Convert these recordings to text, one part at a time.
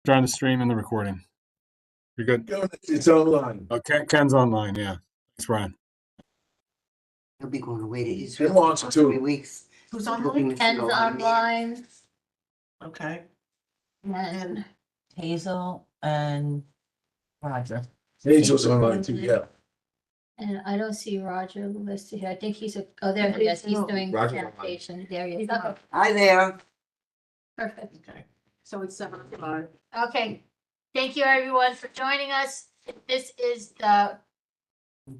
Trying to stream and the recording. You're good. It's online. Okay, Ken's online. Yeah. Thanks, Brian. He'll be going away to He Israel wants for to. 3 weeks. Who's Hoping online? to Ken's go on. online, Okay. and Hazel and Roger. Hazel's online too, yeah. I don't see Roger listed here. I think he's there he is. He's doing Roger's sanitation. There he is. Okay, Hi there. perfect. Okay. So it's 7:05. Okay, thank you everyone for joining us. This is the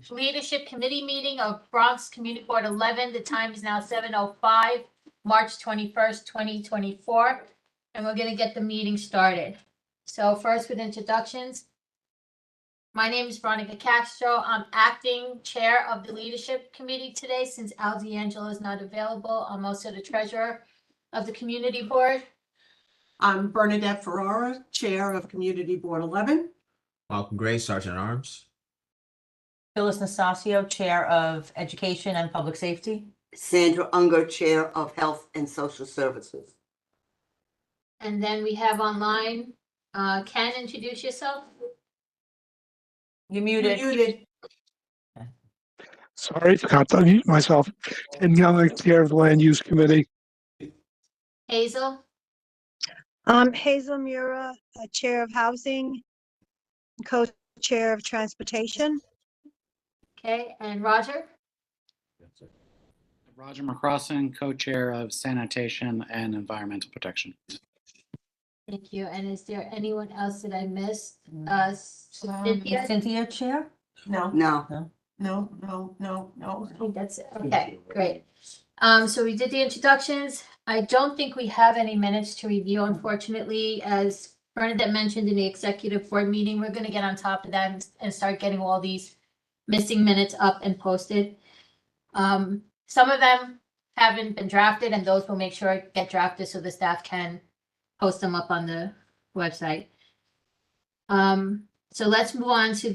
Leadership Committee meeting of Bronx Community Board 11. The time is now 7:05, March 21st, 2024. And we're gonna get the meeting started. So first with introductions. My name is Veronica Castro. I'm acting chair of the Leadership Committee today since Al D'Angelo is not available. I'm also the treasurer of the Community Board. I'm Bernadette Ferrara, Chair of Community Board 11. Malcolm Gray, Sergeant at Arms. Phyllis Nastasio, Chair of Education and Public Safety. Sandra Unger, Chair of Health and Social Services. And then we have online, Ken, introduce yourself. You're muted. Sorry, forgot to unmute myself. Ken Young, Chair of the Land Use Committee. Hazel, Hazel Mura, Chair of Housing, Co-Chair of Transportation. okay, and Roger. Roger McCrossan, co-chair of Sanitation and Environmental Protection. Thank you. And is there anyone else that I missed? Cynthia? Cynthia, Chair? No, No. no. I think that's it. Okay, great. So we did the introductions. I don't think we have any minutes to review, unfortunately. As Bernadette mentioned in the executive board meeting, we're gonna get on top of that and start getting all these missing minutes up and posted. Some of them haven't been drafted, and those will make sure get drafted so the staff can post them up on the website. So let's move on to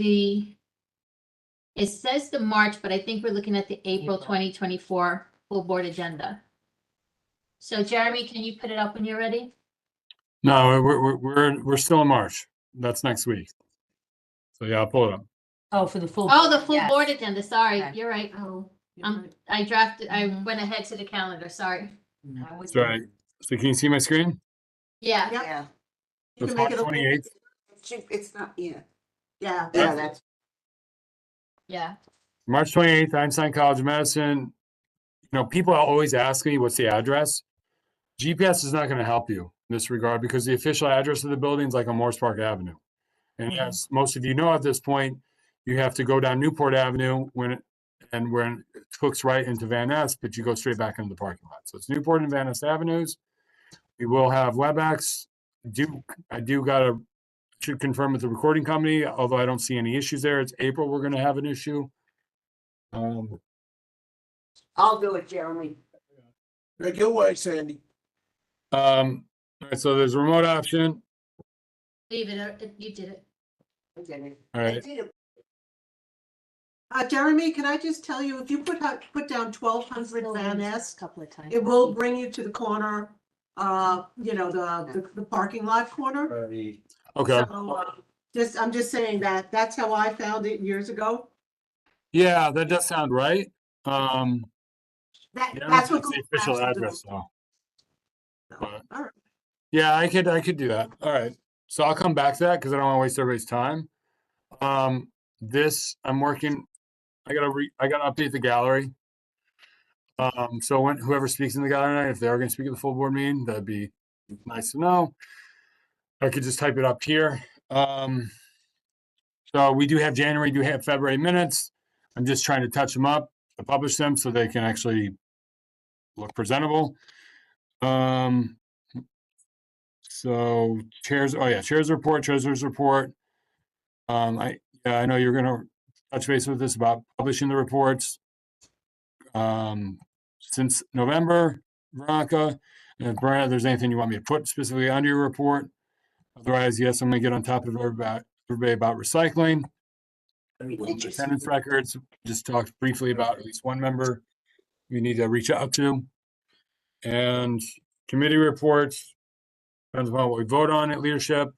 it says the March, but I think we're looking at the April 2024 full board agenda. So Jeremy, can you put it up when you're ready? No, we're still in March. That's next week. So yeah, I'll pull it up. Oh, for the full. Oh, the full Yes. board agenda. Sorry, Okay. you're right. Oh. I went ahead to the calendar. Sorry. That's right. So can you see my screen? Yeah. Yep. Yeah. You It's can March make it a- 28th. It's not, yeah. Yeah. Yeah, that's, Yeah. March 28th, Einstein College of Medicine. You know, people always ask me what's the address. GPS is not going to help you in this regard because the official address of the building is like on Morse Park Avenue. And as most of you know at this point, you have to go down Newport Avenue when it hooks right into Van Ness, but you go straight back into the parking lot. So it's Newport and Van Ness Avenues. We will have WebEx. I should confirm with the recording company, although I don't see any issues there. It's April, we're going to have an issue. I'll do it, Jeremy. Make your way, Sandy. All right, so there's a remote option. Leave it. You did it. Okay. All I right. did it. Jeremy, can I just tell you, if you put down 1200 Van Ness, Couple of times. it will bring you to the corner, the parking lot corner. Okay. So, I'm just saying that's how I found it years ago. Yeah, that does sound right. Yeah, That's what the Google official Maps will do. address though. But- All right. Yeah, I could do that. All right. So I'll come back to that because I don't want to waste everybody's time. I'm working. I gotta update the gallery. So whoever speaks in the gallery tonight, if they are going to speak at the full board meeting, that'd be nice to know. I could just type it up here. So we do have January, do have February minutes. I'm just trying to touch them up to publish them so they can actually look presentable. So chair's report, treasurer's report. I know you're gonna touch base with us about publishing the reports. Since November, Veronica, and Brian, if there's anything you want me to put specifically under your report. Otherwise, yes, I'm gonna get on top of everybody about recycling. Attendance records, just talked briefly about at least one member you need to reach out to. And committee reports, depends upon what we vote on at leadership.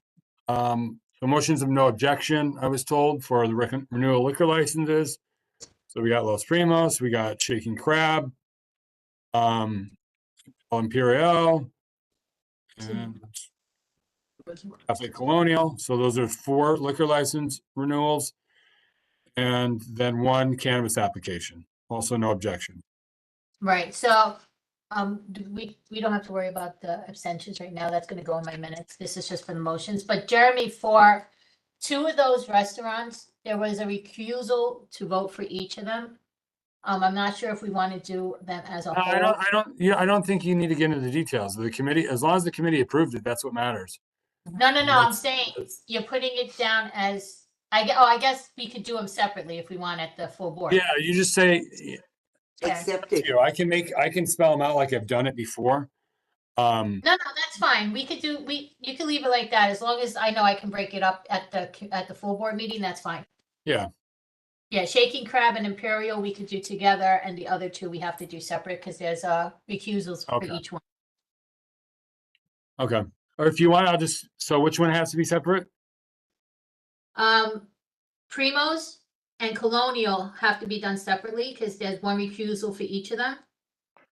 So motions of no objection, I was told, for the renewal liquor licenses. So we got Los Primos, we got Shaking Crab, Imperial, and Cafe Colonial. So those are 4 liquor license renewals. And then 1 cannabis application. Also no objection. Right, so, we don't have to worry about the abstentions right now. That's gonna go in my minutes. This is just for the motions. But Jeremy, for 2 of those restaurants, there was a recusal to vote for each of them. I'm not sure if we want to do them as a I whole. I don't think you need to get into the details. The committee, as long as the committee approved it, that's what matters. No, I'm That's- saying you're putting it down as, I guess we could do them separately if we want at the full board. Yeah, you just say, Okay. Accepted. I can spell them out like I've done it before. No, that's fine. We could do, you can leave it like that, as long as I know I can break it up at the full board meeting, that's fine. Yeah. Yeah, Shaking Crab and Imperial, we could do together, and the other 2 we have to do separate, because there's recusals for Okay. each one. Okay. Or if you want, so which one has to be separate? Primos and Colonial have to be done separately, because there's 1 recusal for each of them.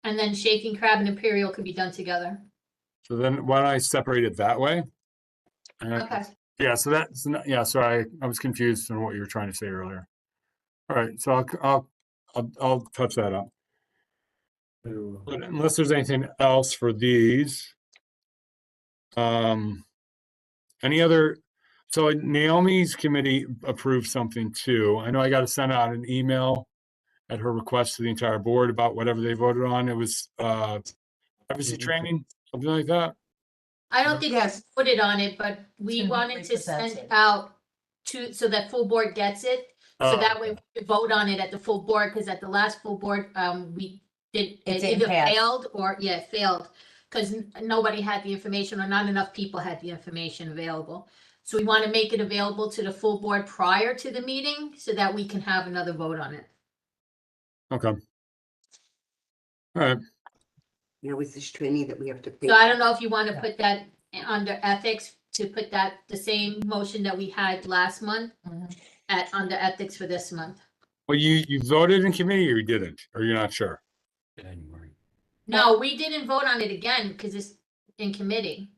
And then Shaking Crab and Imperial could be done together. So then why don't I separate it that way? Okay. Yeah, so that's, yeah, sorry, I was confused on what you were trying to say earlier. All right, so I'll touch that up. But unless there's anything else for these. Any other, so Naomi's committee approved something too. I know I got to send out an email at her request to the entire board about whatever they voted on. It was privacy training, something like that. I don't think we put it on it, but we gonna be wanted to 3%. send it out so that full board gets it. So Oh, that way we could vote on it at the full board, because at the last full board, we did, It it didn't either pass. failed or, yeah, it failed. Because nobody had the information, or not enough people had the information available. So we want to make it available to the full board prior to the meeting, so that we can have another vote on it. Okay. All right. Now, is this training that we have to pay? So I don't know if you want to put that under ethics, to put that, the same motion that we had last month Mhm. under ethics for this month. Well, you voted in committee or you didn't, or you're not sure? No, we didn't vote on it again because it's in committee.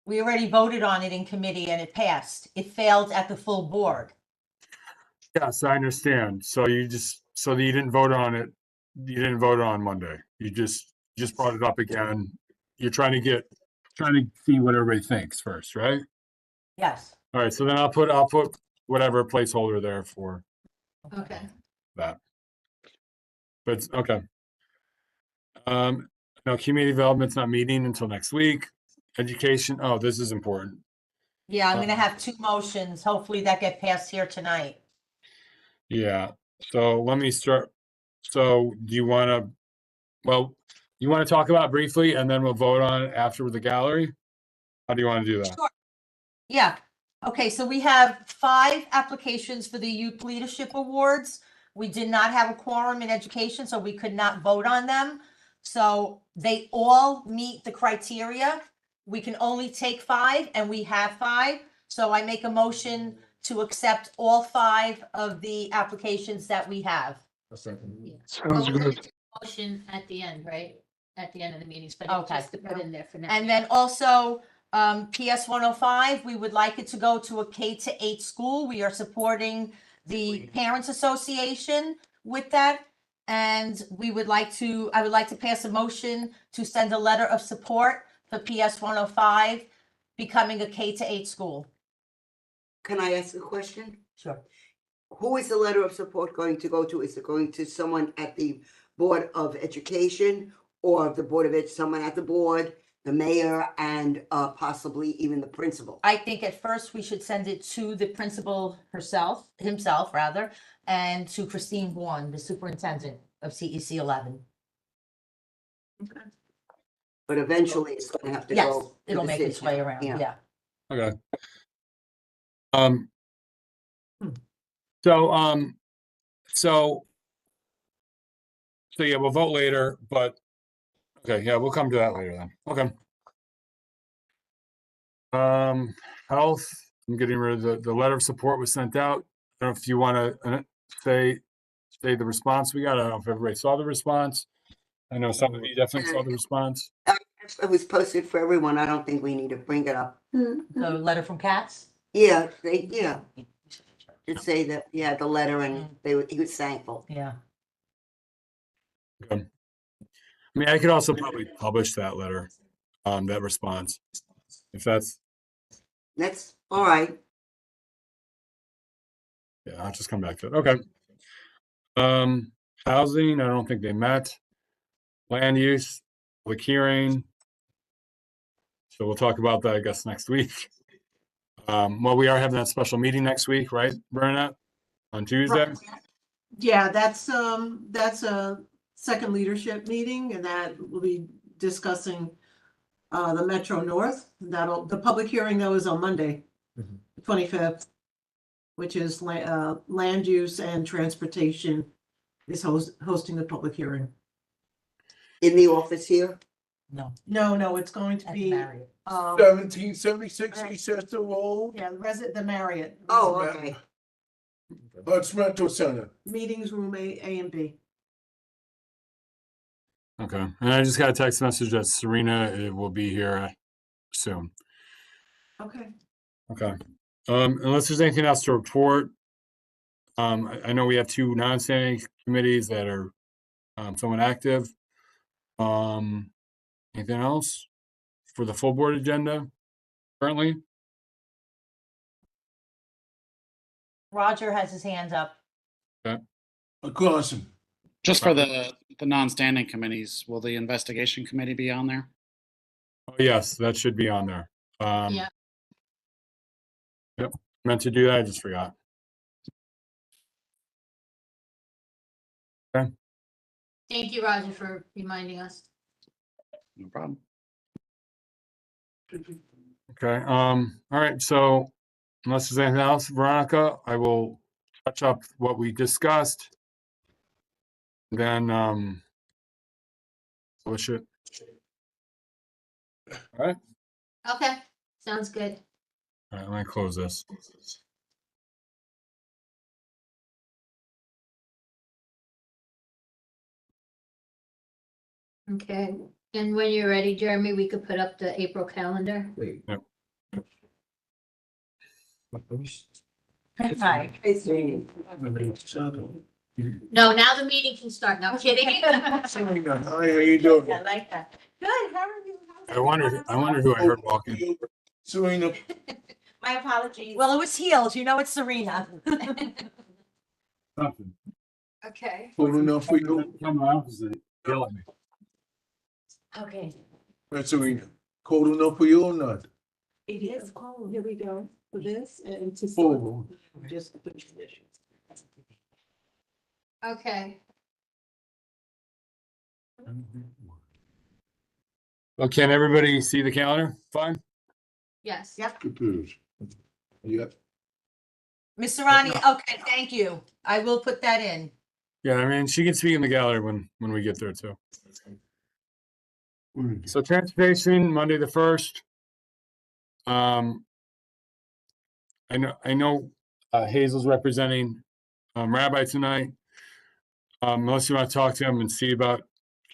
We already voted on it in committee and it passed. It failed at the full board. Yes, I understand. So you didn't vote on it. You didn't vote on Monday. You just brought it up again. You're trying to see what everybody thinks first, right? Yes. All right, so then I'll put whatever placeholder there for Okay. that. But okay. No, community development's not meeting until next week. Education, oh, this is important. Yeah, I'm gonna have 2 motions. Hopefully that get passed here tonight. Yeah, so let me start. So do you want to talk about it briefly and then we'll vote on it after with the gallery? How do you want to do that? Sure. Yeah. Okay, so we have 5 applications for the Youth Leadership Awards. We did not have a quorum in education, so we could not vote on them. So they all meet the criteria. We can only take 5 and we have 5. So I make a motion to accept all 5 of the applications that we have. Sounds Well, we're gonna good. take a Motion at the end, right? At the end of the meetings, but Okay. just to put in there for now. And then also, PS 105, we would like it to go to a K-8 school. We are supporting the Parents Association with that. And I would like to pass a motion to send a letter of support for PS 105 becoming a K-8 school. Can I ask a question? Sure. Who is the letter of support going to go to? Is it going to someone at the Board of Education or the Board of Ed, someone at the board, the mayor, and possibly even the principal? I think at first we should send it to the principal himself rather, and to Christine Vaughn, the superintendent of CEC 11. But eventually it's going to have to Yes, go. to it'll the make its city. way around, Yeah. yeah. Okay. So yeah, we'll vote later, but okay, yeah, we'll come to that later then. Okay. Health, I'm getting rid of the letter of support was sent out. I don't know if you want to say the response we got. I don't know if everybody saw the response. I know some of you definitely saw the response. It was posted for everyone. I don't think we need to bring it up. The letter from Katz? Yeah, yeah. To say that, yeah, the letter and he was thankful. Yeah. Okay. I mean, I could also probably publish that letter, that response, if that's, That's all right. yeah, I'll just come back to it. Okay. Housing, I don't think they met. Land use, public hearing. So we'll talk about that, I guess, next week. Well, we are having that special meeting next week, right, Bernadette? On Tuesday? Yeah, that's a second leadership meeting, and that will be discussing the Metro North. The public hearing though is on Monday, 25th, which is land use and transportation is hosting the public hearing. In the office here? No, it's going to At be Marriott. 1776 Eastchester Road. yeah, the Marriott. Oh, okay. It's Metro Center. Meetings room A and B. Okay. And I just got a text message that Serena will be here soon. Okay. Okay. Unless there's anything else to report, I know we have two non-standing committees that are somewhat active. Anything else for the full board agenda currently? Roger has his hands up. Across. Just for the non-standing committees, will the investigation committee be on there? Oh, yes, that should be on there. Yeah. Yep, meant to do that, I just forgot. Okay. Thank you, Roger, for reminding us. No problem. Okay, all right, so unless there's anything else, Veronica, I will touch up what we discussed. Then, push it. All right, Okay, sounds good. all right, let me close this. Okay, and when you're ready, Jeremy, we could put up the April calendar. Wait. Yep. Hi. No, now the meeting can start. No, I'm kidding. Hi, how you doing? I like that. Good, how are you? I wonder who I heard walking. Serena. My apologies. Well, it was heels, you know it's Serena. Something. Okay. Cold enough for you? Come on, opposite, yell at me. Okay. Right, Serena. Cold enough for you or not? It is. Oh, here we go. For this and to Oh. just the conditions. Okay. Well, can everybody see the calendar? Fine? Yes. Yep. Yep. Miss Serrani, okay, thank you. I will put that in. Yeah, I mean, she can speak in the gallery when we get there too. So transportation, Monday the 1st. I know Hazel's representing Rabbi tonight. Unless you want to talk to him and see about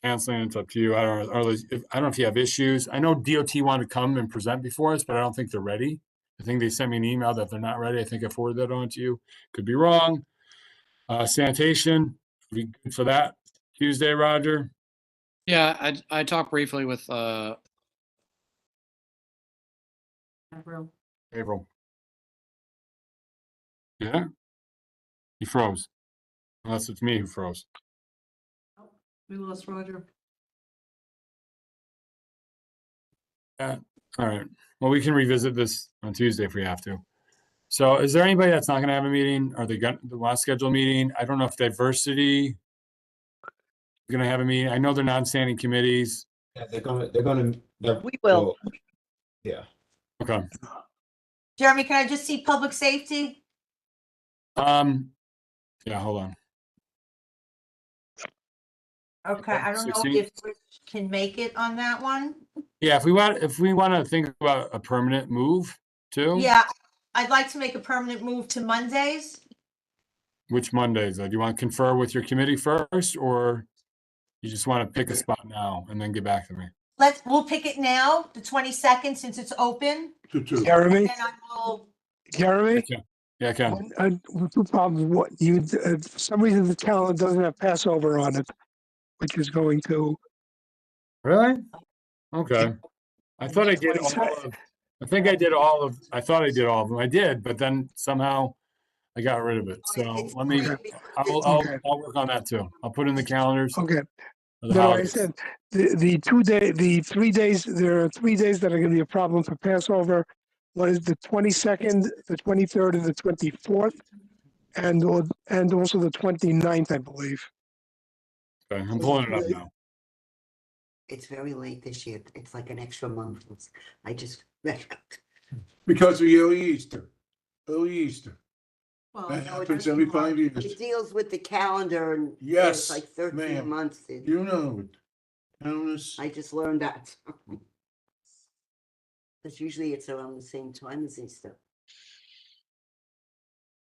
canceling, it's up to you. I don't know if you have issues. I know DOT wanted to come and present before us, but I don't think they're ready. I think they sent me an email that they're not ready. I think I forwarded that on to you. Could be wrong. Sanitation, be good for that Tuesday, Roger. Yeah, I talked briefly with April. Yeah? He froze. Unless it's me who froze. We lost Roger. All right. Well, we can revisit this on Tuesday if we have to. So is there anybody that's not going to have a meeting? Are they going to want to schedule a meeting? I don't know if diversity is going to have a meeting. I know they're non-standing committees. Yeah, they're We will. Yeah. Okay. Jeremy, can I just see public safety? Yeah, hold on. Okay, I don't know 16. if Rich can make it on that one. Yeah, if we want to think about a permanent move too. Yeah, I'd like to make a permanent move to Mondays. Which Mondays? Do you want to confer with your committee first, or you just want to pick a spot now and then get back to me? We'll pick it now, the 22nd, since it's open. Two. Jeremy, And I will, Jeremy, Yeah, Ken. two problems. What for some reason the calendar doesn't have Passover on it, which is going to. Really? Okay. I thought I did all of. I think I did all of. I thought I did all of them. I did, but then somehow I got rid of it. So It's let me. Okay. I'll work on that too. I'll put in the calendars. Okay. For the No, I holidays. said the 3 days, there are 3 days that are gonna be a problem for Passover. One is the 22nd, the 23rd, and the 24th, and also the 29th, I believe. Okay, I'm pulling it up now. It's very late this year. It's like an extra month. I just, Because of early Easter. Early Easter. Well, That no, it happens doesn't every work. 5 years. it deals with the calendar and Yes, it's like 13 ma'am. months. You know it. Countess. I just learned that. Because usually it's around the same time as Easter.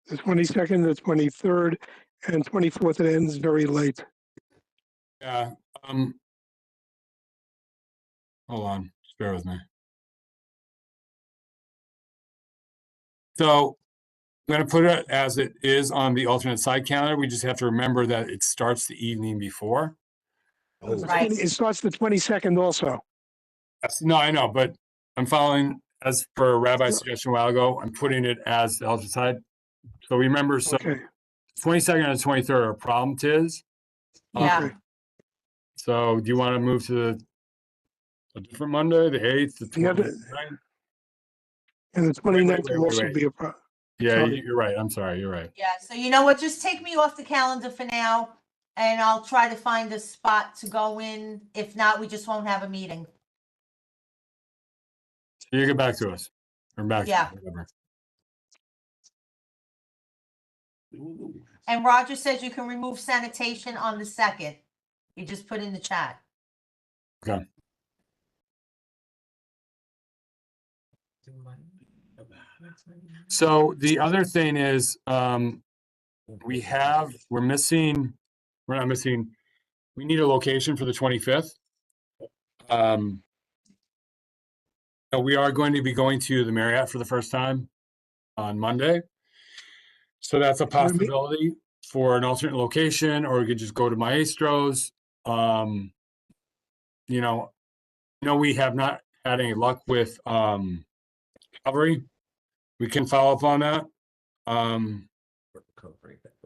The 22nd, the 23rd, and 24th, it ends very late. Yeah. Hold on. Just bear with me. So I'm going to put it as it is on the alternate side calendar. We just have to remember that it starts the evening before. Right. It starts the 22nd also. No, I know, but I'm following as per Rabbi's suggestion a while ago. I'm putting it as the alternate side. So remember, so Okay. 22nd and 23rd are problem tiz. yeah. Okay. So do you want to move to a different Monday, the 8th, the The other- 29th? And the 29th wait, will also wait. be a problem. Yeah, Sorry. you're right. I'm sorry. You're right. Yeah, so you know what, just take me off the calendar for now, and I'll try to find a spot to go in. If not, we just won't have a meeting. You get back to us. Or back to Yeah. whatever. And Roger says you can remove sanitation on the 2nd. You just put in the chat. Okay. So the other thing is, we're not missing, we need a location for the 25th. We are going to be going to the Marriott for the first time on Monday. So that's a possibility for an alternate location, or we could just go to Maestro's. We have not had any luck with Calvary. We can follow up on that.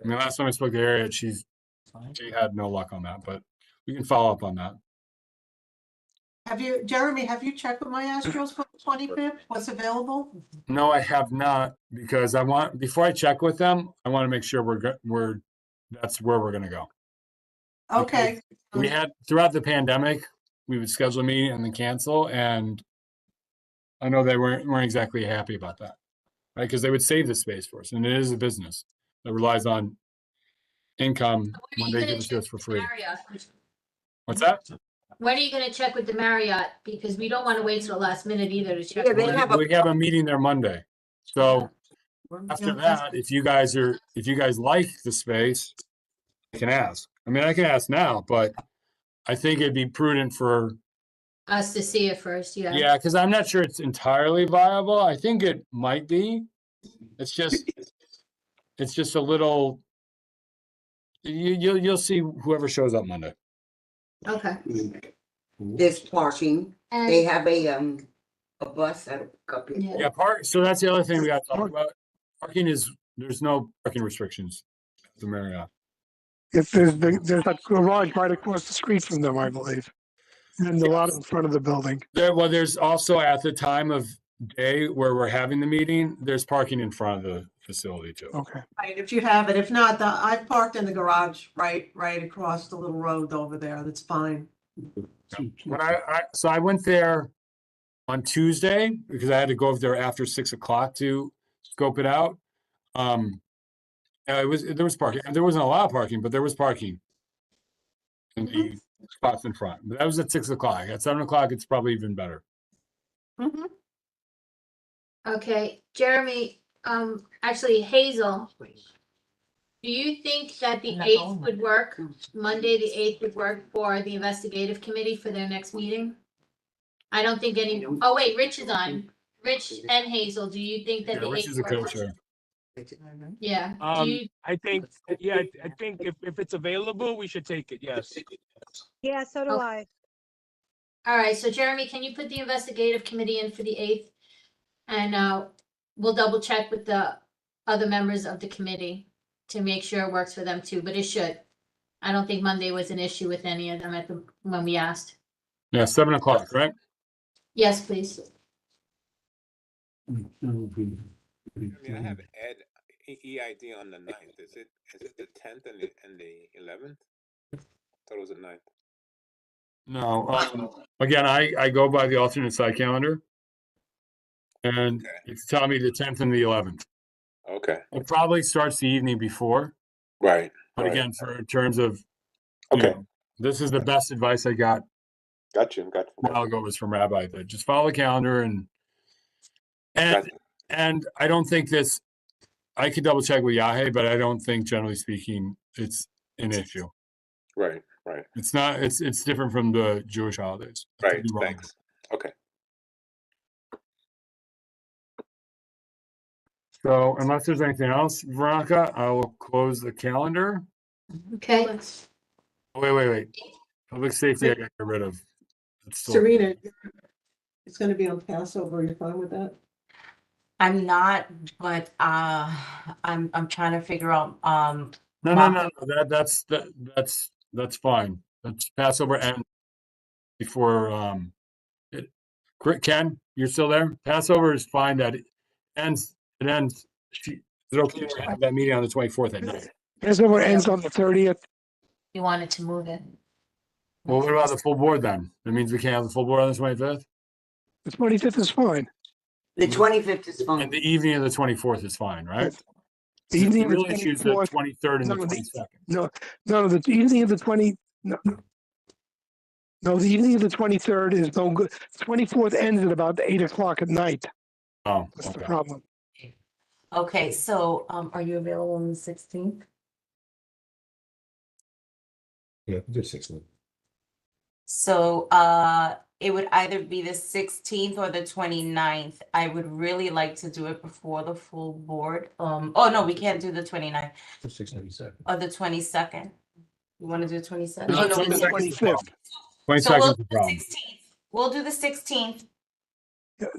Last time I spoke to Harriet, she had no luck on that, but we can follow up on that. Jeremy, have you checked with my Astros for the 25th? What's available? No, I have not, because before I check with them, I want to make sure that's where we're gonna go. Okay. We had, throughout the pandemic, we would schedule a meeting and then cancel, and I know they weren't exactly happy about that, right? Because they would save the space for us, and it is a business that relies on income when they give it to us for free. Marriott. What's that? When are you gonna check with the Marriott? Because we don't want to wait till the last minute either to check. Yeah, they with have them. We have a meeting there Monday. So after that, if you guys like the space, I can ask. I can ask now, but I think it'd be prudent for, Us to see it first, yeah. yeah, because I'm not sure it's entirely viable. I think it might be. It's just a little, you'll see whoever shows up Monday. Okay. There's parking. They And, have a bus that'll pick up people. Yeah, so that's the other thing we got to talk about. There's no parking restrictions at the Marriott. If there's a garage right across the street from them, I believe. And a lot in front of the building. There's also, at the time of day where we're having the meeting, there's parking in front of the facility too. Okay. Right, if you have it. If not, I've parked in the garage right across the little road over there. That's fine. So I went there on Tuesday because I had to go over there after 6 o'clock to scope it out. There was parking. There wasn't a lot of parking, but there was parking in spots in front. But that was at 6 o'clock. At 7 o'clock, it's probably even better. Mhm. Okay, Jeremy, actually Hazel, do you think that the I'm not 8th going would work? Monday, the 8th would work for the investigative committee for their next meeting? I don't think any, oh wait, Rich is on. Rich and Hazel, do you think that Yeah, the Rich 8th is a works? co-chair. Yeah, do you, I think, yeah, I think if it's available, we should take it, yes. Yeah, so do Okay. I. all right, so Jeremy, can you put the investigative committee in for the 8th? And we'll double check with the other members of the committee to make sure it works for them too, but it should. I don't think Monday was an issue with any of them when we asked. Yeah, 7 o'clock, right? Yes, please. I mean, I have EID on the 9th. Is it the 10th and the 11th? Thought it was the 9th. No, again, I go by the alternate side calendar. And Okay. it's telling me the 10th and the 11th. Okay. It probably starts the evening before, Right. but right. again, in terms of, you Okay. know, this is the best advice I got Got you. a while ago was from Rabbi, that just follow the calendar and I don't think this, I could double check with Yahe, but I don't think generally speaking, it's an issue. Right. Right. It's not, it's different from the Jewish holidays. I could Right. be wrong. Thanks. Okay. So unless there's anything else, Veronica, I will close the calendar. Okay. Wait. Public safety, I got to get rid of. It's still- Serena, it's gonna be on Passover. You're fine with that? I'm not, but I'm trying to figure out No. That's fine. That's Passover and before Ken, you're still there? Passover is fine. That it ends. Is it okay to have that meeting on the 24th at night? Passover ends on the 30th. You wanted to move it. Well, what about the full board then? That means we can't have the full board on the 25th? The 25th is fine. The 25th is And fine. the evening of the 24th is fine, right? The evening of the Really choose the 24th. 23rd and the No, 22nd. No, the evening of the 20, no. No, the evening of the 23rd is no good. 24th ends at about 8 o'clock at night. Oh, That's the okay. problem. Okay, so are you available on the 16th? Yeah, do 16. So it would either be the 16th or the 29th. I would really like to do it before the full board. Oh no, we can't do the 29th 697. or the 22nd. You want to do the 22nd? No, Oh, no, it's the 22nd. 25th. 22nd So we'll is do the the problem. 16th. We'll do the 16th.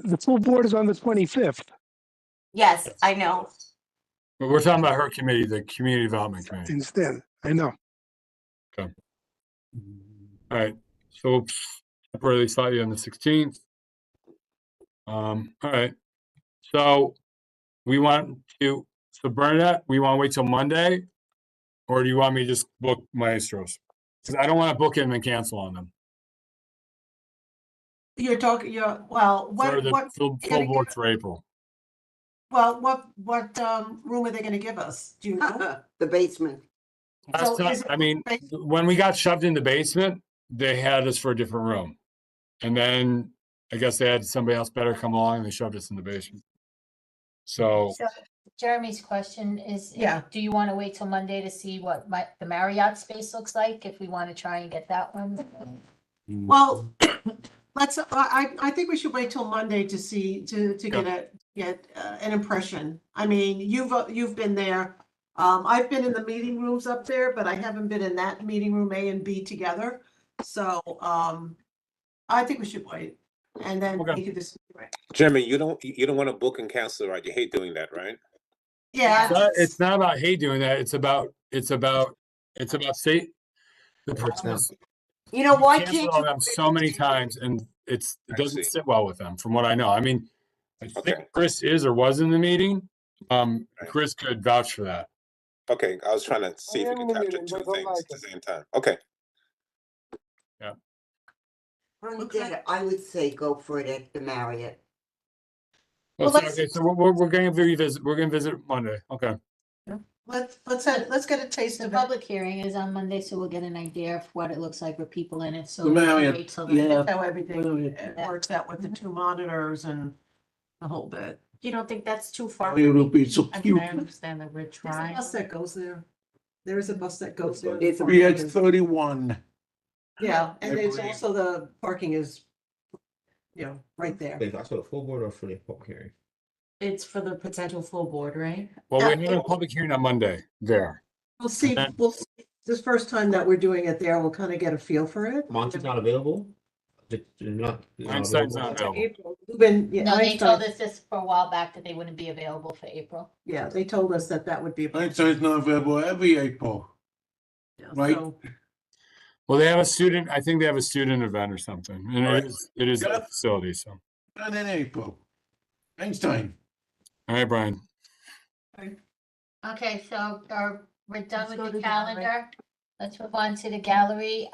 The full board is on the 25th. Yes, I know. But we're talking about her committee, the Community Development Committee. Instead, I know. All right, so we'll separately slightly on the 16th. All right, so so Bernadette, we want to wait till Monday? Or do you want me to just book Maestros? Because I don't want to book them and cancel on them. You're talking, well, For the what, full gonna board give- for April. well, what room are they gonna give us? Do you know? The basement. Last So time, is it I mean, bas- when we got shoved in the basement, they had us for a different room. And then I guess they had somebody else better come along and they shoved us in the basement. So, So Jeremy's question is, Yeah. do you want to wait till Monday to see what the Marriott space looks like, if we want to try and get that one? Well, I think we should wait till Monday to see, to get an impression. I mean, you've been there. I've been in the meeting rooms up there, but I haven't been in that meeting room A and B together. So, I think we should wait and then Okay. make a decision. Jeremy, you don't want to book and cancel, right? You hate doing that, right? Yeah. it's not about hate doing that. It's about state. The person is You know, why canceled can't on you? them so many times and it I doesn't see. sit well with them, from what I know. I mean, I think Okay. Chris is or was in the meeting. Chris could vouch for that. Okay, I was trying to see if you could capture two things at the same time. Okay. Bernadette, I would say go for it at the Marriott. Well, Well, okay, so we're going to revisit. We're going to visit Monday. Okay. let's get a taste The of it. public hearing is on Monday, so we'll get an idea of what it looks like with people in it, so. The Marriott, wait till yeah. then. That's how everything Yeah. works out with the 2 monitors and the whole bit. You don't think that's too far? It will be so I mean, cute. I understand that we're There's a trying. bus that goes there. There is a bus that goes there. It's a- We had 31. Yeah, and I there's believe. also the parking is, right there. Wait, that's for the full board or for the public hearing? It's for the potential full board, right? Well, we're having a public hearing on Monday there. We'll see, then- this first time that we're doing it there, we'll kind of get a feel for it. Monty's not available? Not Einstein's not available. April, we've been, yeah, No, they Einstein- told us this for a while back that they wouldn't be available for April. yeah, they told us that would be. Einstein's not available every April. Yeah, right. so- Well, they have a student, I think they have a student event or something, and Right. it is Yeah. a facility, so. Not in April. Einstein. All right, Brian. Okay, so we're done Let's with go the to the gallery. calendar. Let's move on to the gallery.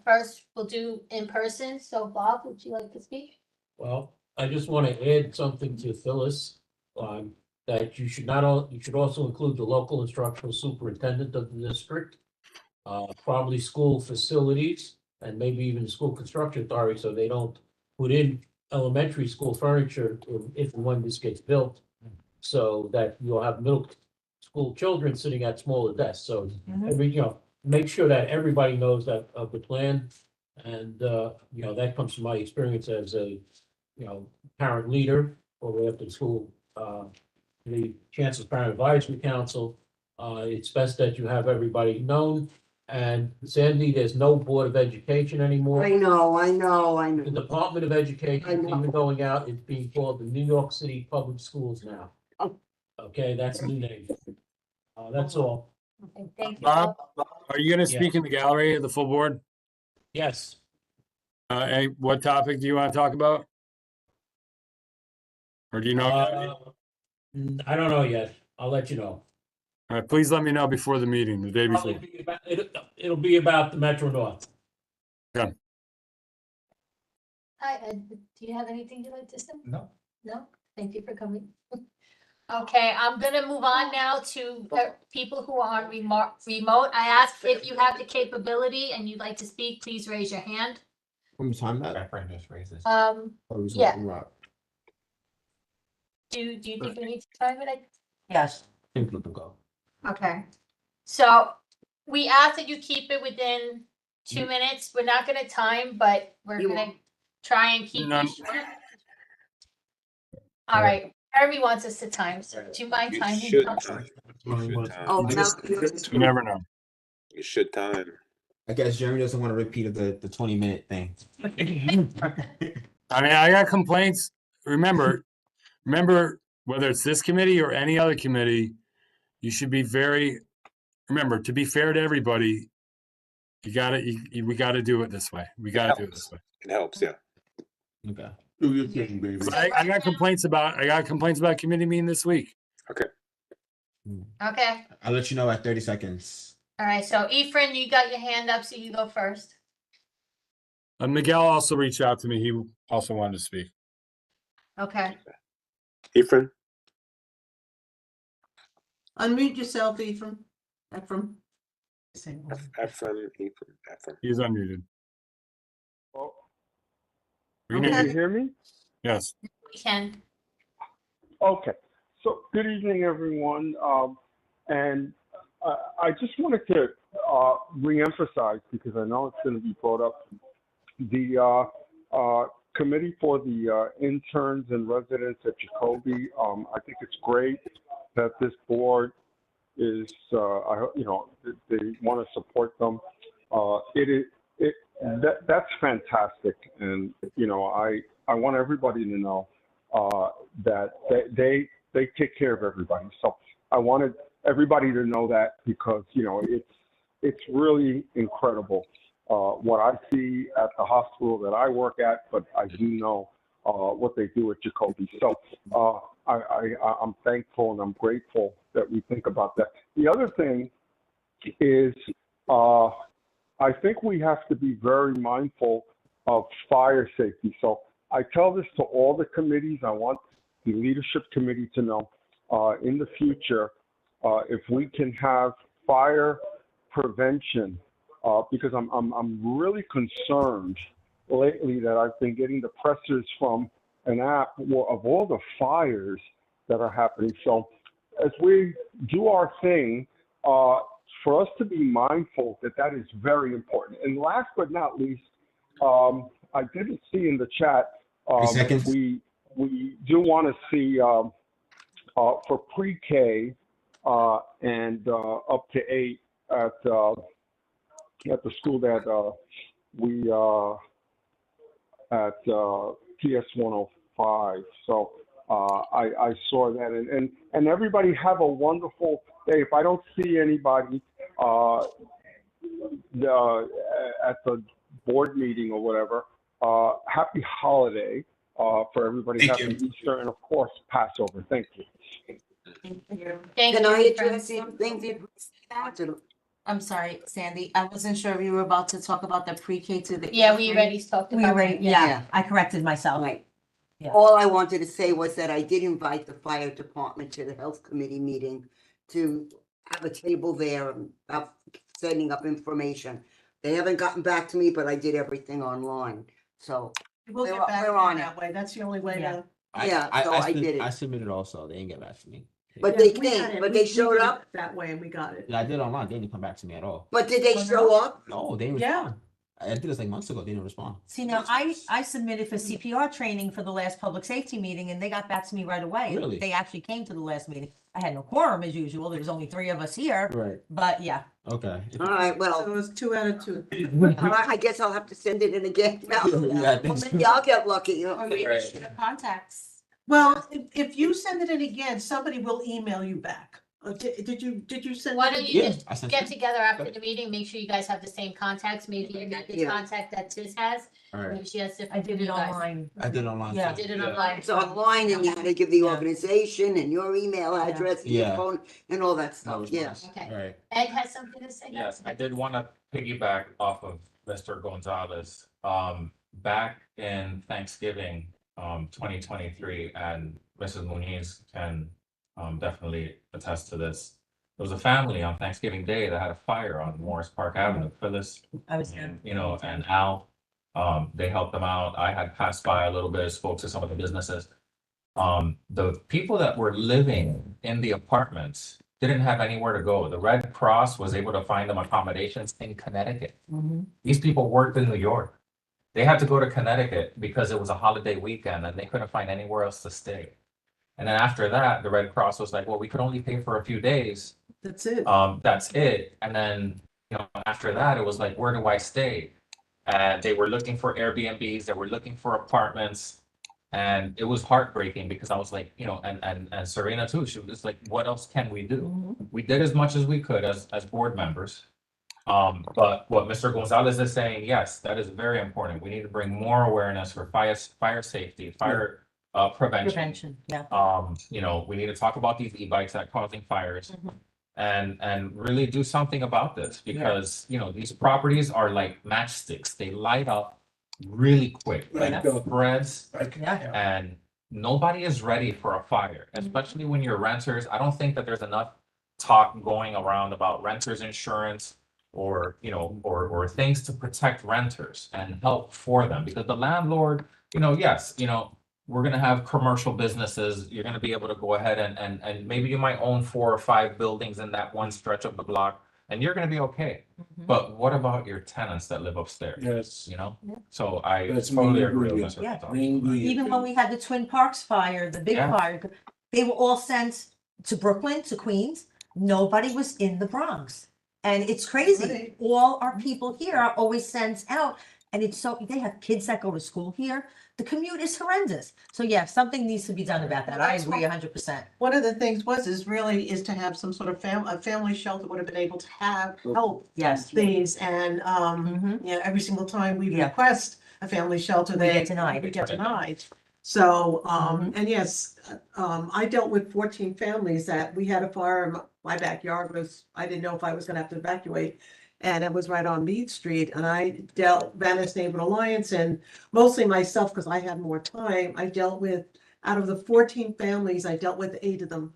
First, we'll do in person. So Bob, would you like to speak? Well, I just want to add something to Phyllis, that you should you should also include the local instructional superintendent of the district. Probably school facilities and maybe even the school construction authority, so they don't put in elementary school furniture if and when this gets built. So that you'll have middle school children sitting at smaller desks, so make sure that everybody knows that of the plan. And, that comes from my experience as a, parent leader all the way up to the school, the Chancellor's Parent Advisory Council. It's best that you have everybody known. And Sandy, there's no Board of Education anymore. I know. The Department of Education, I know. even going out, it's being called the New York City Public Schools now. Oh. Okay, that's the new name. That's all. Okay, thank you. Bob, are you gonna Yeah. speak in the gallery of the full board? Yes. What topic do you want to talk about? Or do you know? I don't know yet. I'll let you know. All right, please let me know before the meeting, the day Probably before. be about- It'll be about the Metro North. Hi, do you have anything you'd like to say? No. No? Thank you for coming. Okay, I'm gonna move on now to people who are on remote. I ask if you have the capability and you'd like to speak, please raise your hand. From time that. Brian just raised this. Yeah. Do you think we need to time it? Yes. Okay, so we ask that you keep it within 2 minutes. We're not gonna time, but we're You gonna won't. try and keep None. it short. All right, Harvey wants us to time, so do you mind You timing? should time. You should time. Oh, now. You never know. You should time. I guess Jeremy doesn't want to repeat of the 20-minute thing. I mean, I got complaints. Remember, whether it's this committee or any other committee, you should be remember, to be fair to everybody, we gotta do it this way. We gotta do it this way. It helps, yeah. Okay. Do your thing, baby. I got complaints about committee meeting this week. Okay, I'll let you know at 30 seconds. all right, so Efren, you got your hand up, so you go first. Miguel also reached out to me. He also wanted to speak. Okay, Ephraim? Unmute yourself, Ephraim. Ephraim. Ephraim. He's unmuted. Can you hear me? Yes. we can. Okay. So good evening, everyone. And I just wanted to reemphasize, because I know it's going to be brought up, the committee for the interns and residents at Jacoby. I think it's great that this board is, they want to support them. That's fantastic. And, I want everybody to know that they take care of everybody. So I wanted everybody to know that, because, it's really incredible what I see at the hospital that I work at, but I do know what they do at Jacoby. So I'm thankful and I'm grateful that we think about that. The other thing is, I think we have to be very mindful of fire safety. So I tell this to all the committees. I want the leadership committee to know in the future, if we can have fire prevention, because I'm really concerned lately that I've been getting the pressures from an app of all the fires that are happening. So as we do our thing, for us to be mindful that is very important. And last but not least, I didn't see in the chat, 3 seconds. we do want to see for pre-K and up to 8 at the school that we at PS 105. So I saw that, and everybody have a wonderful day. If I don't see anybody at the board meeting or whatever, happy holiday for everybody. Thank Happy you. Easter, and of course Passover. Thank you. Thank Can I you. address Francine. something? I'm sorry, Sandy, I wasn't sure if you were about to talk about the pre-K to the. Yeah, we already talked We about already, that. yeah, I corrected myself. Right. Yeah. All I wanted to say was that I did invite the fire department to the health committee meeting to have a table there about setting up information. They haven't gotten back to me, but I did everything online. So We'll We're- get back to we're you on that way. That's the only way Yeah. to. Yeah, so I did it. I submitted also. They didn't get back to me. But Yeah, they we got came, it. but We they showed did it up. that way and we got it. I did online. They didn't come back to me at all. But did they Oh, no? show up? No, they didn't Yeah. respond. I did this like months ago. They didn't respond. See, now I submitted for CPR training for the last public safety meeting and they got back to me right away. Really? They actually came to the last meeting. I had no quorum as usual. There was only 3 of us here, Right. but yeah. Okay. All right, So well, it was 2 out of 2. all right, I guess I'll have to send it in again. Yeah, I think Well, so. maybe I'll get lucky, you know. Or maybe Right. should have contacts. Well, if you send it in again, somebody will email you back. Did you send? Why it don't in? you Yeah, just I sent get it. together after the meeting, make sure you guys have the same contacts, maybe you got the Yeah. contact that Tiz has, All right. maybe she has I different. did for it you guys. online. I did it online. Yeah. too. Did it online. It's online and you had to give the Yeah. organization and your email address and your Yeah. phone and all that That stuff, was yeah. nice. Okay. All right. Ed has something to say? Yes, I did want to piggyback off of Mr. Gonzalez. Back in Thanksgiving, 2023, and Mrs. Muniz can definitely attest to this. There was a family on Thanksgiving Day that had a fire on Morris Park Avenue. Phyllis, I was there. and, and Al, they helped them out. I had passed by a little bit, spoke to some of the businesses. The people that were living in the apartments didn't have anywhere to go. The Red Cross was able to find them accommodations in Connecticut. Mhm. These people worked in New York. They had to go to Connecticut because it was a holiday weekend and they couldn't find anywhere else to stay. And then after that, the Red Cross was like, well, we could only pay for a few days. That's it. That's it. And then, after that, it was like, where do I stay? And they were looking for Airbnbs, they were looking for apartments. And it was heartbreaking because I was like, and Serena too, she was like, what else can we do? Mhm. We did as much as we could as board members. But what Mr. Gonzalez is saying, yes, that is very important. We need to bring more awareness for fire safety, fire prevention. Prevention, yeah. We need to talk about these e-bikes that are causing fires. Mhm. And really do something about this because, these properties are like matchsticks. They light up really quick, like spreads, Yeah. and nobody is ready for a fire, especially when you're renters. I don't think that there's enough talk going around about renters insurance or things to protect renters and help for them, because the landlord, yes, we're going to have commercial businesses. You're going to be able to go ahead and maybe you might own 4 or 5 buildings in that one stretch of the block and you're going to be okay. Mhm. But what about your tenants that live upstairs? Yes. So I That's totally main agree with ingredient. Mr. Yeah. Gonzalez. Main ingredient. Even when we had the Twin Parks fire, the big Yeah. fire, they were all sent to Brooklyn, to Queens. Nobody was in the Bronx. And it's crazy. Right. All our people here are always sent out. And it's so, they have kids that go to school here. The commute is horrendous. So yeah, something needs to be done about that. I That's agree what- 100%. One of the things is to have some sort of a family shelter would have been able to help Yes. these and, Mhm. every single time we Yeah. request a family shelter, We they get denied. We get denied. So, Mhm. and yes, I dealt with 14 families that we had a fire in my backyard I didn't know if I was gonna have to evacuate. And it was right on Mead Street and I dealt Venice Neighborhood Alliance and mostly myself, because I had more time, I dealt with, out of the 14 families, I dealt with 8 of them.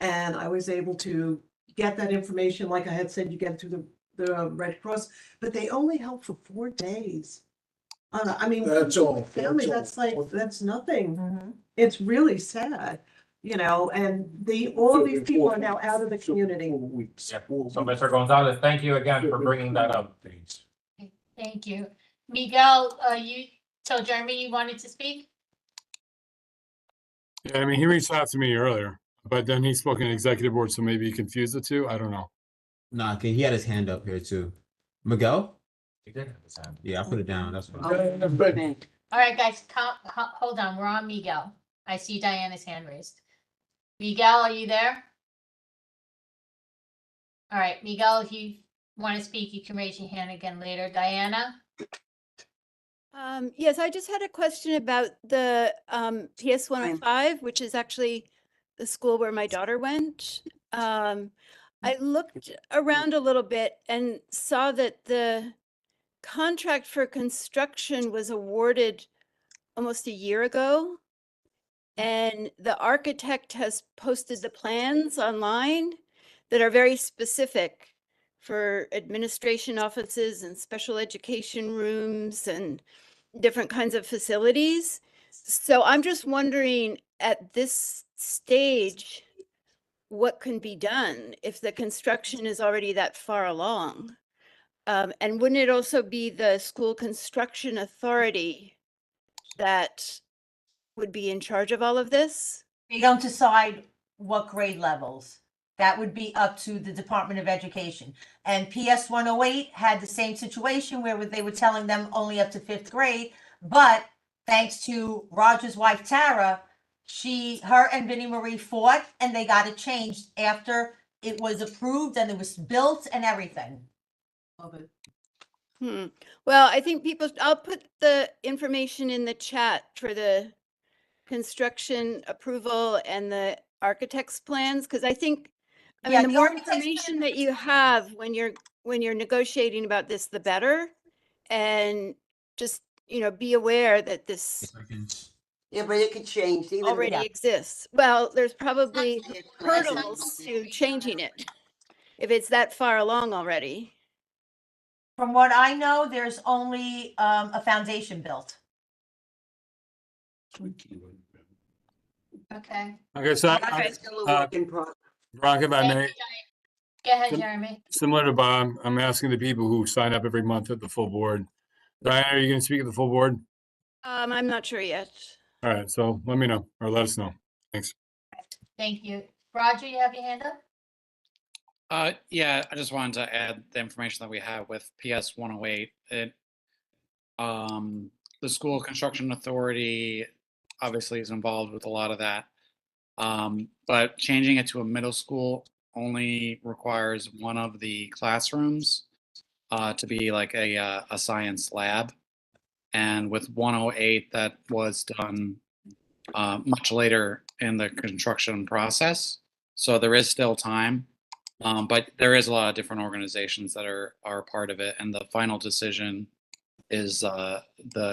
And I was able to get that information, like I had said, you get it through the Red Cross, but they only help for 4 days. I mean, That's all. family, That's all. that's nothing. It's really sad, you know, and all these people are now out of the community. 4 weeks. Yeah. So Mr. Gonzalez, thank you again for bringing that up. Thank you. Miguel, you told Jeremy you wanted to speak? Yeah, I mean, he reached out to me earlier, but then he spoke in executive board, so maybe he confused the two. I don't know. Nah, okay, he had his hand up here too. Miguel? He did have his hand. Yeah, I put it down. That's fine. All right, guys, hold on. We're on Miguel. I see Diana's hand raised. Miguel, are you there? All right, Miguel, if you want to speak, you can raise your hand again later. Diana? Yes, I just had a question about the PS 105, which is actually the school where my daughter went. I looked around a little bit and saw that the contract for construction was awarded almost a year ago. And the architect has posted the plans online that are very specific for administration offices and special education rooms and different kinds of facilities. So I'm just wondering at this stage, what can be done if the construction is already that far along? And wouldn't it also be the school construction authority that would be in charge of all of this? They don't decide what grade levels. That would be up to the Department of Education. And PS 108 had the same situation where they were telling them only up to 5th grade. But thanks to Roger's wife, Tara, her and Vinnie Marie fought and they got it changed after it was approved and it was built and everything. Well, I think I'll put the information in the chat for the construction approval and the architect's plans, because I think, I mean, the more information that you have when you're negotiating about this, the better. And just, be aware that this Yeah, but it could change. Even already exists. Well, there's probably hurdles to changing it if it's that far along already. From what I know, there's only a foundation built. Okay. Okay, so Veronica, if I may, Go ahead, Jeremy. similar to Bob, I'm asking the people who sign up every month at the full board. Diana, are you going to speak at the full board? I'm not sure yet. All right, so let me know or let us know. Thanks. Thank you. Roger, you have your hand up? Yeah, I just wanted to add the information that we have with PS 108. The school construction authority obviously is involved with a lot of that. But changing it to a middle school only requires one of the classrooms to be like a science lab. And with 108, that was done much later in the construction process. So there is still time. But there is a lot of different organizations that are part of it, and the final decision is the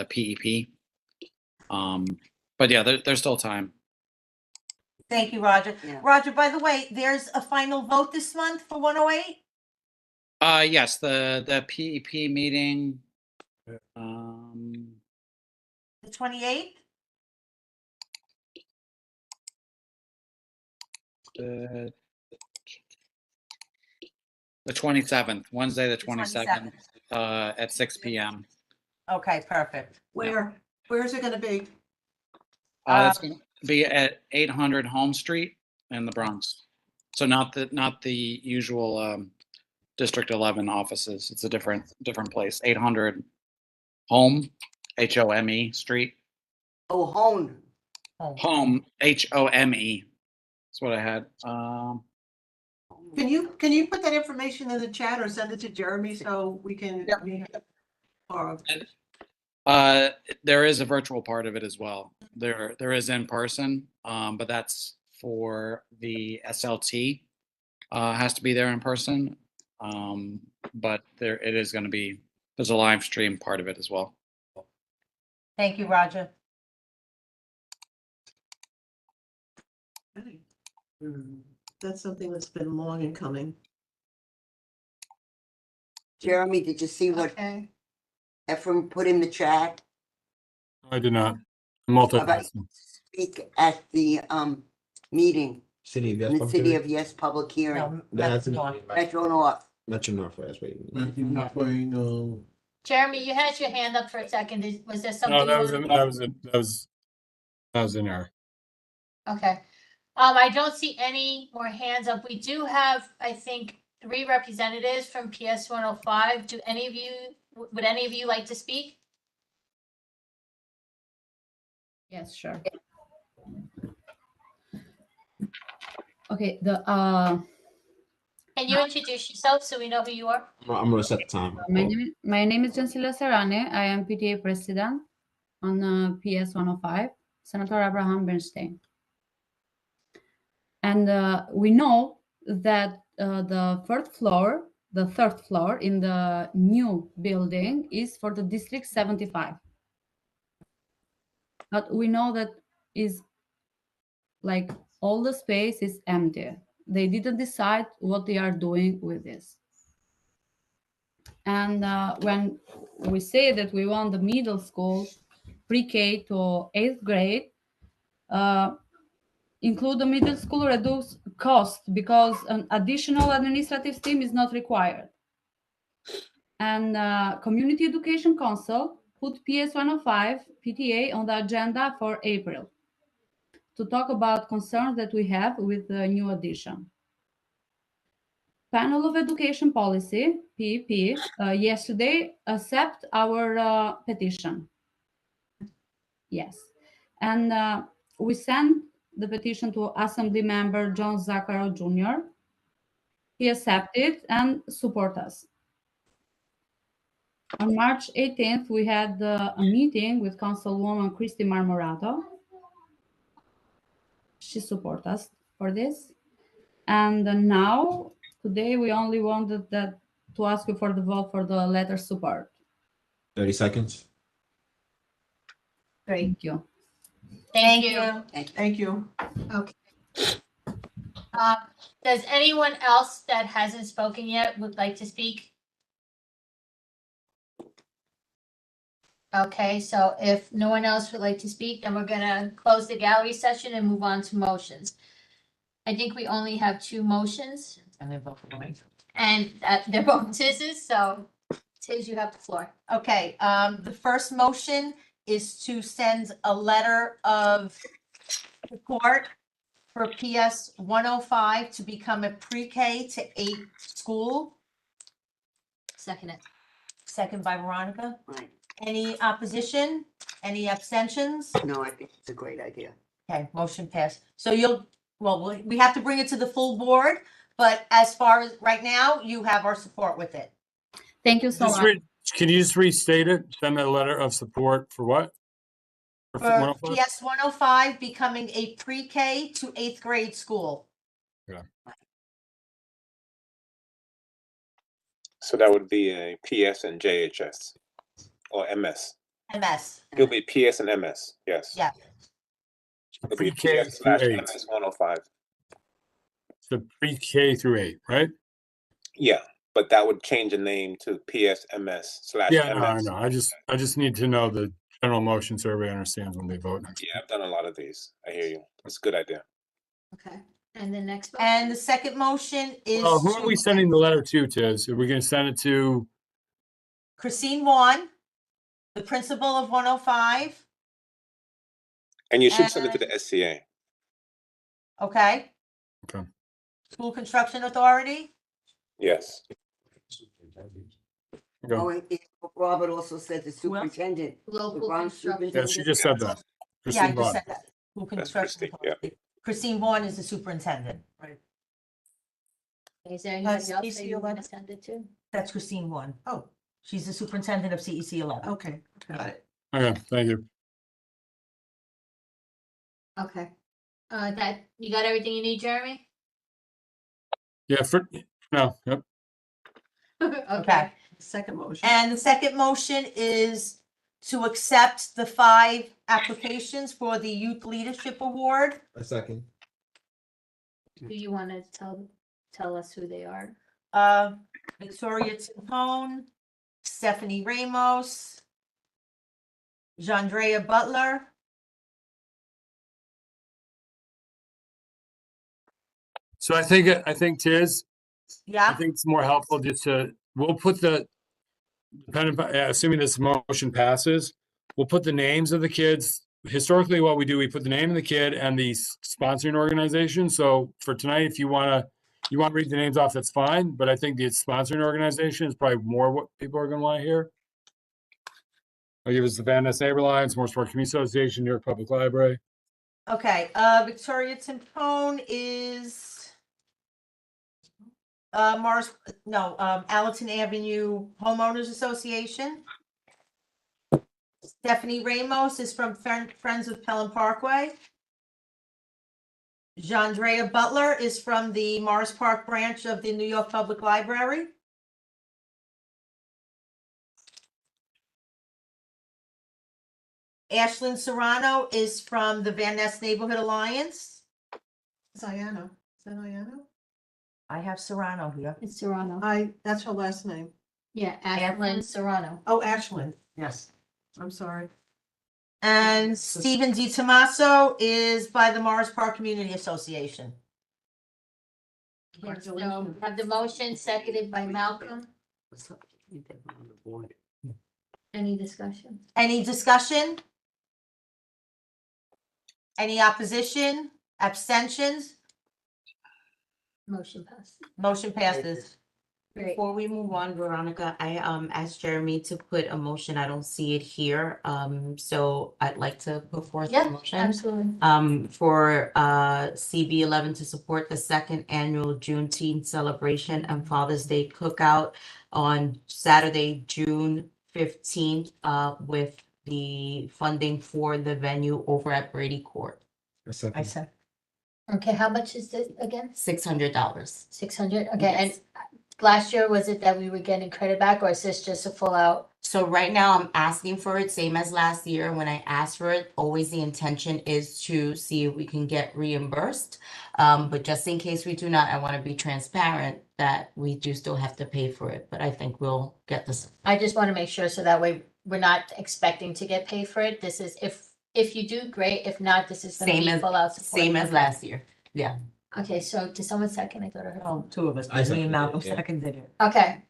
PEP. But yeah, there's still time. Thank you, Roger. Yeah. Roger, by the way, there's a final vote this month for 108? Yes, the PEP meeting. The 28th? The 27th, Wednesday, the 27th, at 6 p.m. Okay, perfect. Where is it gonna be? It's going to be at 800 Home Street in the Bronx. So not the usual District 11 offices. It's a different place. 800 Home, Home Street. Oh, Home. Home, Home. That's what I had. Can you put that information in the chat or send it to Jeremy so we can? Or There is a virtual part of it as well. There is in person, but that's for the SLT. Has to be there in person. But it is going to be, there's a live stream part of it as well. Thank you, Roger. that's something that's been long in coming. Jeremy, did you see what Okay. Ephraim put in the chat I did not. I'm about multitasking. speak at the meeting City of Yes. in the Public City Hearing? of Yes public hearing, No, That's Metro North. Metro North, that's wait. Matthew Northway, no. Jeremy, you had your hand up for a second. Was there something? No, you that was an error. Okay. I don't see any more hands up. We do have, I think, 3 representatives from PS 105. Do any of you, would any of you like to speak? Yes, sure. Okay, Can you introduce yourself so we know who you are? I'm gonna set the time. my name is Jancila Serrane. I am PTA president on PS 105, Senator Abraham Bernstein. And we know that the third floor in the new building is for the District 75. But we know that is like all the space is empty. They didn't decide what they are doing with this. And when we say that we want the middle school, pre-K to 8th grade, include the middle school reduce cost because an additional administrative team is not required. And Community Education Council put PS 105 PTA on the agenda for April to talk about concerns that we have with the new addition. Panel of Education Policy, PEP, yesterday accept our petition. Yes. And we sent the petition to Assembly Member John Zaccaro Jr. He accepted and support us. On March 18th, we had a meeting with Councilwoman Christy Marmorato. She support us for this. And now, today, we only wanted that to ask you for the vote for the letter support. 30 seconds. Great. Thank you. Thank you. Thank you. Okay. Does anyone else that hasn't spoken yet would like to speak? Okay, so if no one else would like to speak, then we're gonna close the gallery session and move on to motions. I think we only have 2 motions. And then vote for the waiver. And they're both Tiz's, so Tiz, you have the floor. Okay, the first motion is to send a letter of support for PS 105 to become a pre-K to 8 school. Second it. Second by Veronica. Right. Any opposition? Any abstentions? No, I think it's a great idea. Okay, motion passed. So we have to bring it to the full board, but as far as right now, you have our support with it. Thank you so much. Can you just restate it? Send a letter of support for what? For 105? PS 105 becoming a pre-K to 8th grade school. Yeah. So that would be a PS and JHS or MS. MS. It'll be PS and MS, yes. Yeah. It'll be Pre-K PS through / 8. MS 105. The pre-K through 8, right? Yeah, but that would change the name to PS MS / Yeah, no, I MS. know. I just need to know the general motion so everybody understands when they vote next. Yeah, I've done a lot of these. I hear you. It's a good idea. Okay, and the next one? And the second motion is Well, who are to we sending the letter to, Tiz? Are we going to send it to? Christine Vaughn, the principal of 105. And you should send it to the SCA. Okay. Okay. School Construction Authority. Yes. Okay. Oh, and Robert also said the superintendent. Local the Bronx construction. Yeah, she just said that. Yeah, I Christine just Vaughn. said that. School That's Construction Christine, yeah. Authority. Christine Vaughn is the superintendent. Right. Is there anybody else that CEC you want 11? to send it to? That's Christine Vaughn. Oh, She's the superintendent of CEC 11. okay, got it. Okay, thank you. Okay. That, you got everything you need, Jeremy? Yeah, no, yep. Okay. Second motion. And the second motion is to accept the 5 applications for the Youth Leadership Award. A second. Do you want to tell us who they are? Victoria Timpone, Stephanie Ramos, Jandrea Butler. So I think Tiz, I Yeah, think it's more helpful just we'll put assuming this motion passes, we'll put the names of the kids. Historically, what we do, we put the name of the kid and the sponsoring organization. So for tonight, if you want to read the names off, that's fine. But I think the sponsoring organization is probably more what people are going to want to hear. I'll give us the Van Ness Neighbor Alliance, Morris Park Community Association, New York Public Library. okay, Victoria Timpone is Allerton Avenue Homeowners Association. Stephanie Ramos is from Friends of Pelham Parkway. Jandrea Butler is from the Morris Park branch of the New York Public Library. Ashlyn Serrano is from the Van Ness Neighborhood Alliance. Ziano. Is that Ziano? I have Serrano here. It's Serrano. That's her last name. Yeah, Ashlyn Serrano. Oh, Ashland. Yes. I'm sorry. And Stephen D. Tomaso is by the Morris Park Community Association. Yeah, so have the motion seconded by Malcolm. Any discussion? Any discussion? Any opposition? Abstentions? Motion passed. Motion passes. Great. Before we move on, Veronica, I asked Jeremy to put a motion. I don't see it here. So I'd like to put forth a Yeah, motion. absolutely. For CB 11 to support the second annual Juneteenth celebration and Father's Day cookout on Saturday, June 15th, with the funding for the venue over at Brady Court. I said. Okay, how much is this again? $600. 600? Okay, and last year, was it that we were getting credit back or is this just a full out? So right now I'm asking for it, same as last year. When I asked for it, always the intention is to see if we can get reimbursed. But just in case we do not, I want to be transparent that we do still have to pay for it, but I think we'll get this. I just want to make sure so that way we're not expecting to get paid for it. This is if you do, great. If not, this is gonna Same be as, full out support. same as last year. Yeah. Okay, so did someone second? I thought I heard. Oh, two of us. I seconded Me and Malcolm it, yeah. seconded it. Okay,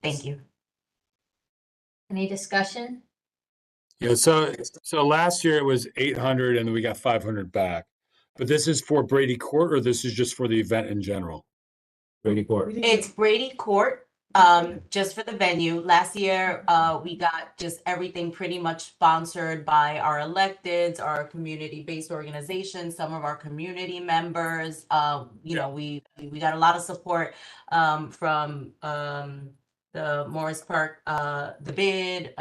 Thank you. any discussion? Yeah, so last year it was 800 and then we got 500 back. But this is for Brady Court or this is just for the event in general? Brady Court. It's Brady Court, just for the venue. Last year, we got just everything pretty much sponsored by our electeds, our community-based organizations, some of our community members. You know, we got a lot of support from the Morris Park, the bid.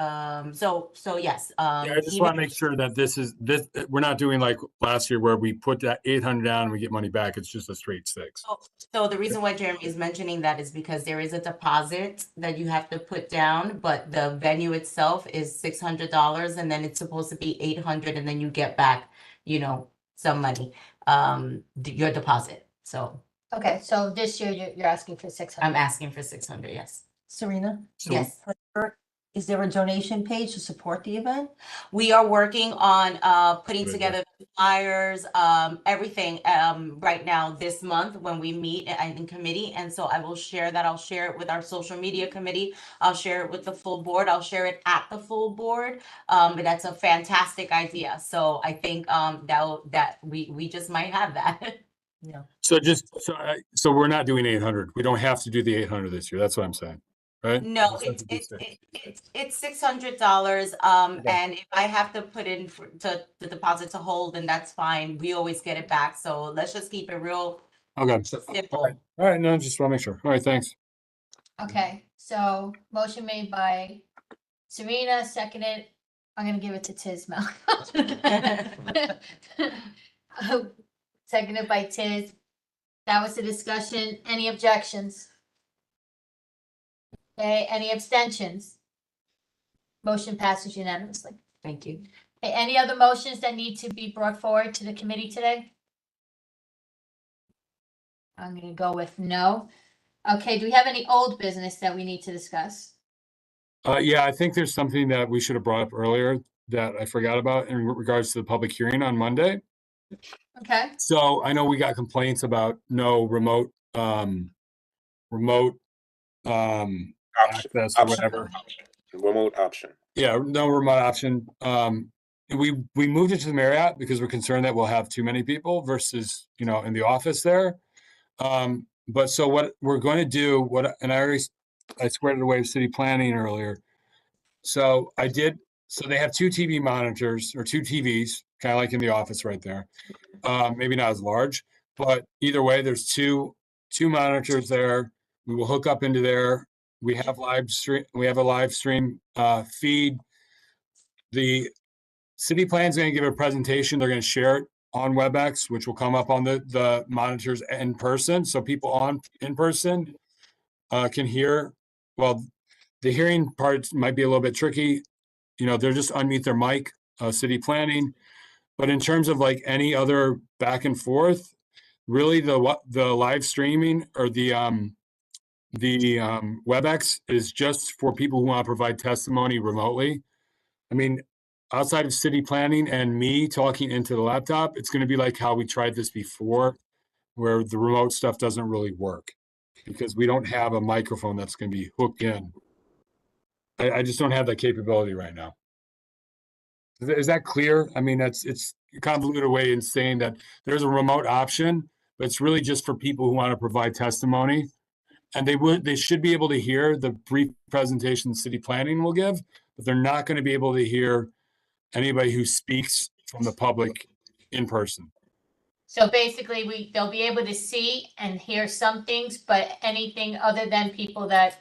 So yes. Yeah, I just want to make sure that this we're not doing like last year where we put that 800 down and we get money back. It's just a straight six. So the reason why Jeremy is mentioning that is because there is a deposit that you have to put down, but the venue itself is $600 and then it's supposed to be 800 and then you get back, you know, some money, your deposit. So Okay, so this year you're asking for 600. I'm asking for 600, yes. Serena? Yes. Is there a donation page to support the event? We are working on putting Good, together flyers, everything right now this month when we meet in committee. And so I will share that. I'll share it with our social media committee. I'll share it with the full board. I'll share it at the full board. But that's a fantastic idea. So I think that we just might have that. Yeah. So we're not doing 800. We don't have to do the 800 this year. That's what I'm saying, right? No, We just have to do it's six. $600. And if I have to put in to the deposit to hold, then that's fine. We always get it back. So let's just keep it real Okay. simple. All right. No, just want to make sure. All right. Thanks. Okay, so motion made by Serena, seconded. I'm gonna give it to Tiz Malcolm. Seconded by Tiz. That was the discussion. Any objections? Okay, any abstentions? Motion passes unanimously. Thank you. Okay, any other motions that need to be brought forward to the committee today? I'm gonna go with no. Okay, do we have any old business that we need to discuss? Yeah, I think there's something that we should have brought up earlier that I forgot about in regards to the public hearing on Monday. Okay, So I know we got complaints about no remote access or whatever. Remote option. Yeah, no remote option. We moved it to the Marriott because we're concerned that we'll have too many people versus, you know, in the office there. But so what we're going to do, and I squared it away with city planning earlier. So they have two TV monitors or two TVs, kind of like in the office right there. Maybe not as large, but either way, there's two monitors there. We will hook up into there. We have a live stream feed. The city plan is going to give a presentation. They're going to share it on WebEx, which will come up on the monitors in person. So people in person can hear. Well, the hearing parts might be a little bit tricky. You know, they'll just unmute their mic, city planning. But in terms of like any other back and forth, really the live streaming or the WebEx is just for people who want to provide testimony remotely. I mean, outside of city planning and me talking into the laptop, it's going to be like how we tried this before, where the remote stuff doesn't really work because we don't have a microphone that's going to be hooked in. I just don't have that capability right now. Is that clear? I mean, it's a convoluted way in saying that there's a remote option, but it's really just for people who want to provide testimony. And they should be able to hear the brief presentation city planning will give, but they're not going to be able to hear anybody who speaks from the public in person. so basically they'll be able to see and hear some things, but anything other than people that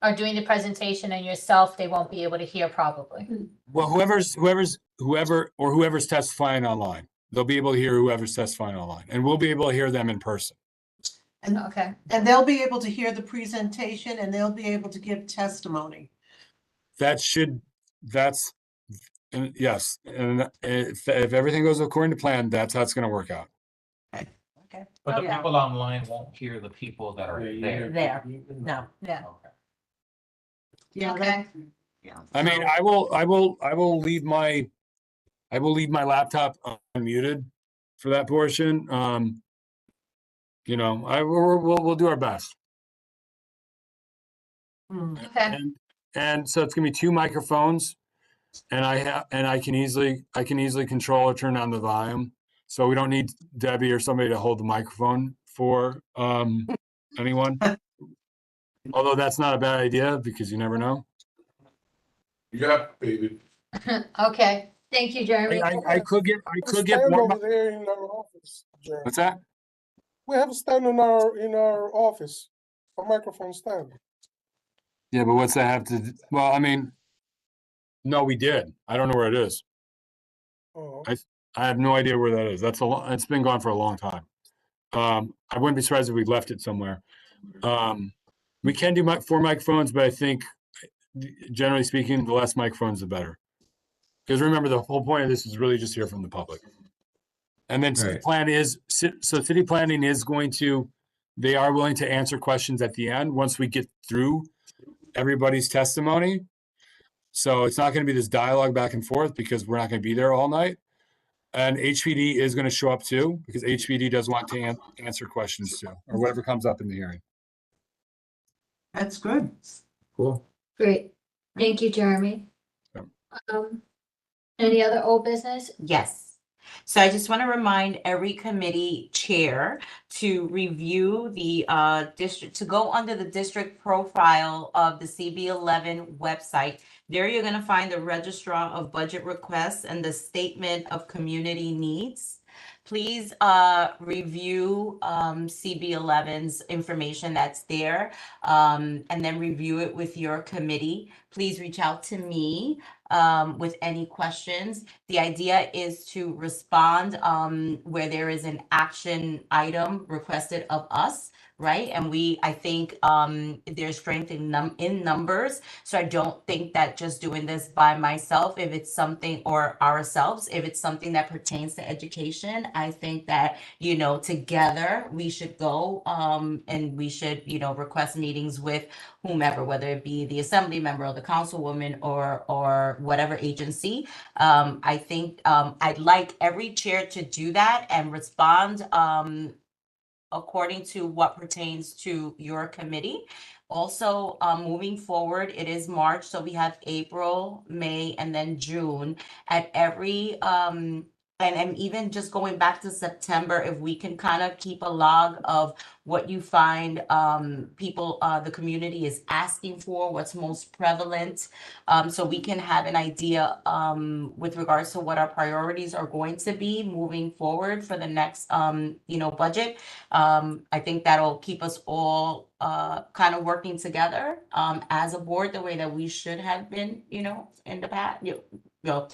are doing the presentation and yourself, they won't be able to hear probably. Well, whoever's testifying online, they'll be able to hear whoever's testifying online, and we'll be able to hear them in person. And, Okay, and they'll be able to hear the presentation and they'll be able to give testimony. Yes, and if everything goes according to plan, that's how it's going to work out. Okay. But the Okay. people online won't hear the people that are there. There, no. yeah, Yeah. okay. Yeah. I mean, I will leave my laptop unmuted for that portion. You know, we'll do our best. Okay, And so it's gonna be two microphones, and I can easily control or turn on the volume. So we don't need Debbie or somebody to hold the microphone for anyone. Although that's not a bad idea because you never know. Yeah, baby. okay, thank you, Jeremy. I could get Stand more. over there in our office, Jerry. What's that? We have a stand in our office, a microphone stand. Yeah, but what's that have to? Well, I mean, no, we did. I don't know where it is. Oh, I have no idea where that is. It's been gone for a long time. I wouldn't be surprised if we left it somewhere. We can do 4 microphones, but I think generally speaking, the less microphones, the better. Because remember, the whole point of this is really just hear from the public. And then Right. city planning is they are willing to answer questions at the end once we get through everybody's testimony. So it's not going to be this dialogue back and forth because we're not going to be there all night. And HPD is going to show up too because HPD does want to answer questions too, or whatever comes up in the hearing. That's good. Cool. Great, thank you, Jeremy. Yeah. Any other old business? Yes. So I just want to remind every committee chair to review the district, to go under the district profile of the CB11 website. There you're going to find the registrar of budget requests and the statement of community needs. Please review CB11's information that's there and then review it with your committee. Please reach out to me with any questions. The idea is to respond where there is an action item requested of us, right? And I think there's strength in numbers. So I don't think that just doing this by myself, if it's something, or ourselves, if it's something that pertains to education, I think that, together we should go and we should, request meetings with whomever, whether it be the assembly member or the councilwoman or whatever agency. I think I'd like every chair to do that and respond according to what pertains to your committee. Also, moving forward, it is March, so we have April, May, and then June. At every and even just going back to September, if we can kind of keep a log of what you find people, the community is asking for, what's most prevalent, so we can have an idea with regards to what our priorities are going to be moving forward for the next, budget. I think that'll keep us all kind of working together as a board the way that we should have been, in the past. But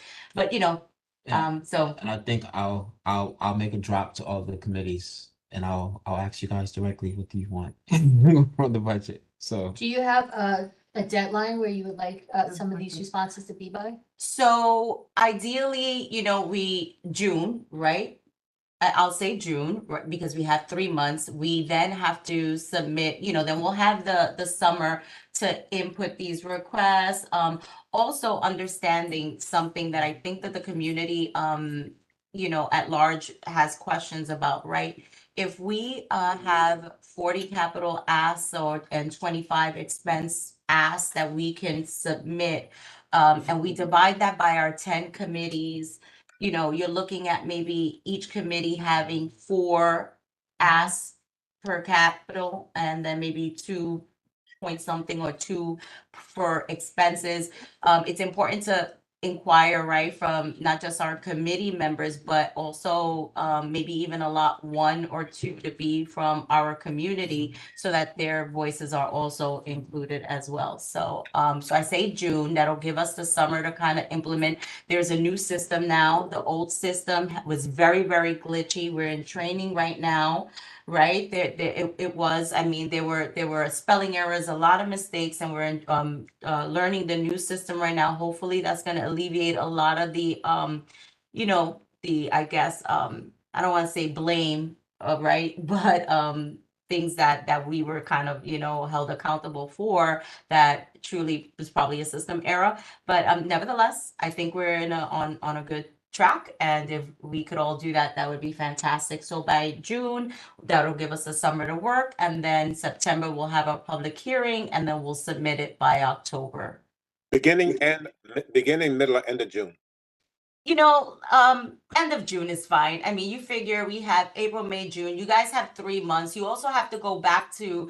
so. And I think I'll make a drop to all the committees, and I'll ask you guys directly what do you want for the budget. So Do you have a deadline where you would like some of these responses to be by? So ideally, June, right? I'll say June, right, because we have 3 months. We then have to submit, then we'll have the summer to input these requests. Also understanding something that I think that the community, at large has questions about, right? If we have 40 capital asks and 25 expense asks that we can submit, and we divide that by our 10 committees, you're looking at maybe each committee having 4 asks per capital, and then maybe 2 point something or 2 for expenses. It's important to inquire, right, from not just our committee members, but also maybe even allot 1 or 2 to be from our community so that their voices are also included as well. So so I say June, that'll give us the summer to kind of implement. There's a new system now. The old system was very, very glitchy. We're in training right now. Right, it was. I mean, there were spelling errors, a lot of mistakes, and we're in learning the new system right now. Hopefully, that's going to alleviate a lot of the, I guess, I don't want to say blame, right, but things that we were kind of, held accountable for that truly was probably a system error. But nevertheless, I think we're on a good track, and if we could all do that, that would be fantastic. So by June, that'll give us a summer to work, and then September we'll have a public hearing, and then we'll submit it by October. Beginning, middle, or end of June? End of June is fine. I mean, you figure we have April, May, June. You guys have 3 months. You also have to go back to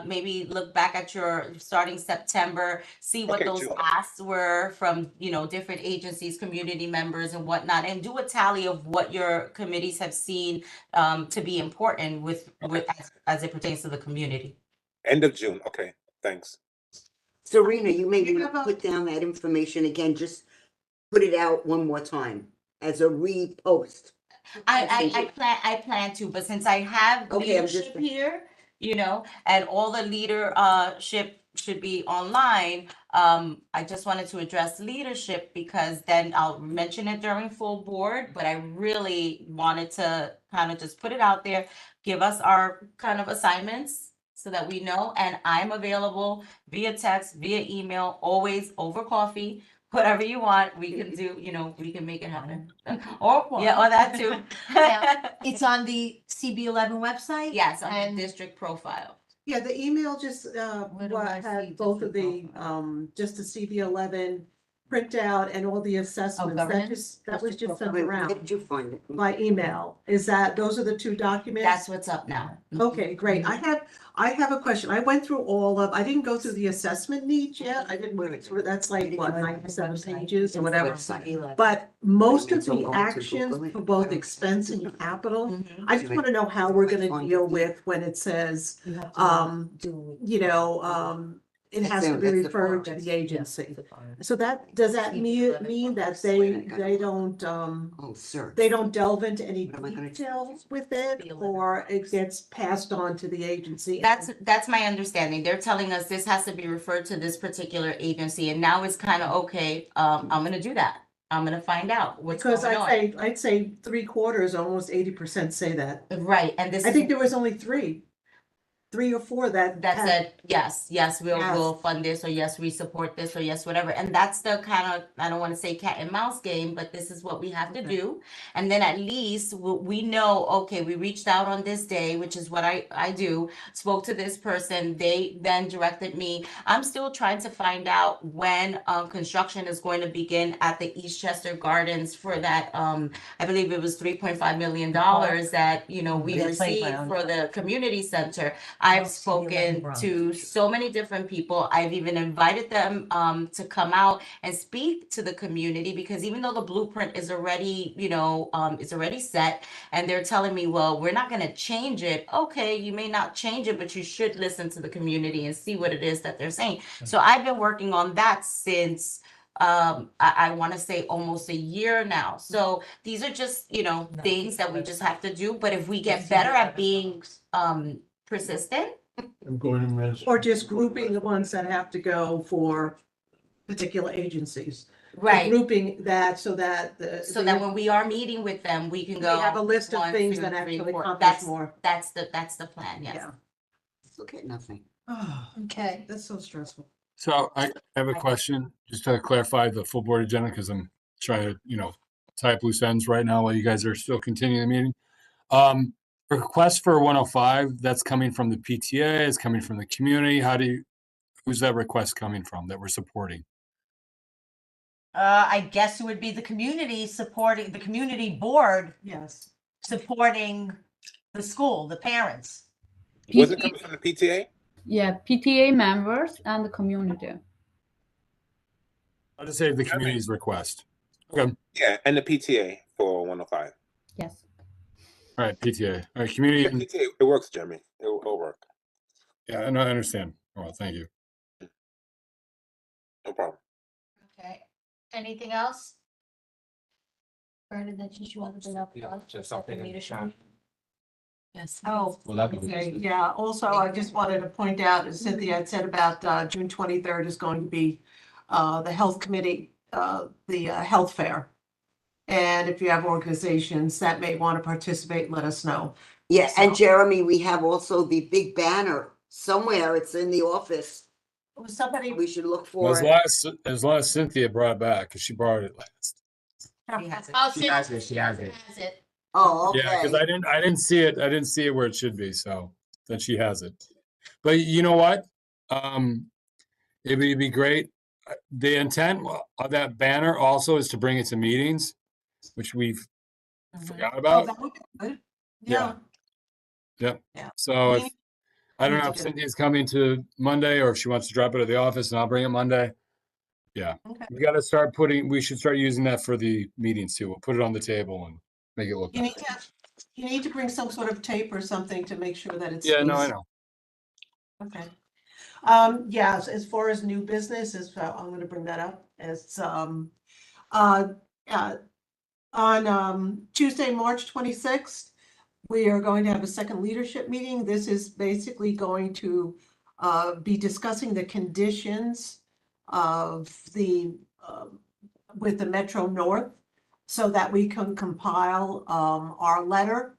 maybe look back at your starting September, see what those asks were from, different agencies, community members and whatnot, and do a tally of what your committees have seen to be important with as it pertains to the community. End of June. Okay, thanks. Serena, you may want to put down that information again, just put it out one more time as a repost. I plan to, but since I have leadership here, and all the leadership should be online, I just wanted to address leadership because then I'll mention it during full board, but I really wanted to kind of just put it out there, give us our kind of assignments so that we know, and I'm available via text, via email, always over coffee. Whatever you want, we can do, we can make it happen. Or that too. It's on the CB11 website? Yes, on the district profile. Yeah, the email just had both of the just the CB11 printout and all the assessments. That was just sent around. Where did you find it? By email. Those are the 2 documents? That's what's up now. Okay, great. I have a question. I went through I didn't go through the assessment needs yet. I didn't went through, that's like what, 97 pages or whatever. But most of the actions for both expense and capital, I just want to know how we're going to deal with when it says, it That's has the- to be that's the referred to part. the agency. So that, does that mean that they don't, Oh, sir. they don't delve into any What am I gonna do? details with it, or it gets passed on to the agency? That's my understanding. They're telling us this has to be referred to this particular agency, and now it's kind of, okay, I'm gonna do that. I'm gonna find out what's Because going on. I'd say 3/4, almost 80% say that. Right, and this I is. think there was only three or four that That had- said, yes, we'll Yes. fund this, or yes, we support this, or yes, whatever. And that's the kind of, I don't want to say cat and mouse game, but this is what we have to do. And then at least we know, okay, we reached out on this day, which is what I do, spoke to this person, they then directed me. I'm still trying to find out when construction is going to begin at the Eastchester Gardens for that, I believe it was $3.5 million that, we Yeah, received playground. for the community center. I've spoken to so many different people. I've even invited them to come out and speak to the community, because even though the blueprint is already, is already set, and they're telling me, well, we're not going to change it. Okay, you may not change it, but you should listen to the community and see what it is that they're saying. So I've been working on that since I want to say almost a year now. So these are just, things that we just have to do. But if we get better at being persistent. I'm going to rest. Or just grouping the ones that have to go for particular agencies. Right. Grouping that so that So that when we are meeting with them, we can go. We have a list of 1, things 2, that 3, actually 4. accomplish more. That's the plan, yes. Yeah. Look at nothing. Okay, that's so stressful. So I have a question, just to clarify the full board agenda, because I'm trying to, tie up loose ends right now while you guys are still continuing the meeting. Request for 105, that's coming from the PTA, it's coming from the community. Who's that request coming from that we're supporting? I guess it would be the community supporting, the community board Yes. supporting the school, the parents. Was it coming from the PTA? Yeah, PTA members and the community. I'll just say the community's request. Okay. Yeah, and the PTA for 105. Yes. All right, PTA. All right, community. Yeah, PTA, it works, Jeremy. It'll work. Yeah, no, I understand. Well, thank you. No problem. Okay, anything else? Brandon, that you wanted to know? Just something in the chat. Yes. Oh, Well, that'd be okay, yeah, also, I just wanted to point out, as Cynthia had said about June 23rd is going to be the health committee, the health fair. And if you have organizations that may want to participate, let us know. Yeah, and So- Jeremy, we have also the big banner somewhere. It's in the office. Somebody, We should look Well, for it. as long as Cynthia brought it back, because she brought it last. Oh, She has it, she has it. has it. Oh, Yeah, because okay. I didn't see it. I didn't see it where it should be. So then she has it. But you know what? It would be great. The intent of that banner also is to bring it to meetings, which we've forgot oh, about. that would be good. Yeah. Yep. Yeah. So We if I don't need know to if do- Cynthia's coming to Monday or if she wants to drop it at the office and I'll bring it Monday. Yeah. Okay. We should start using that for the meetings too. We'll put it on the table and make it look You nice. need to bring some sort of tape or something to make sure that it's. Yeah, no, I know. Okay. Yeah, as far as new business, I'm gonna bring that up as, on Tuesday, March 26th, we are going to have a second leadership meeting. This is basically going to be discussing the conditions of with the Metro North, so that we can compile our letter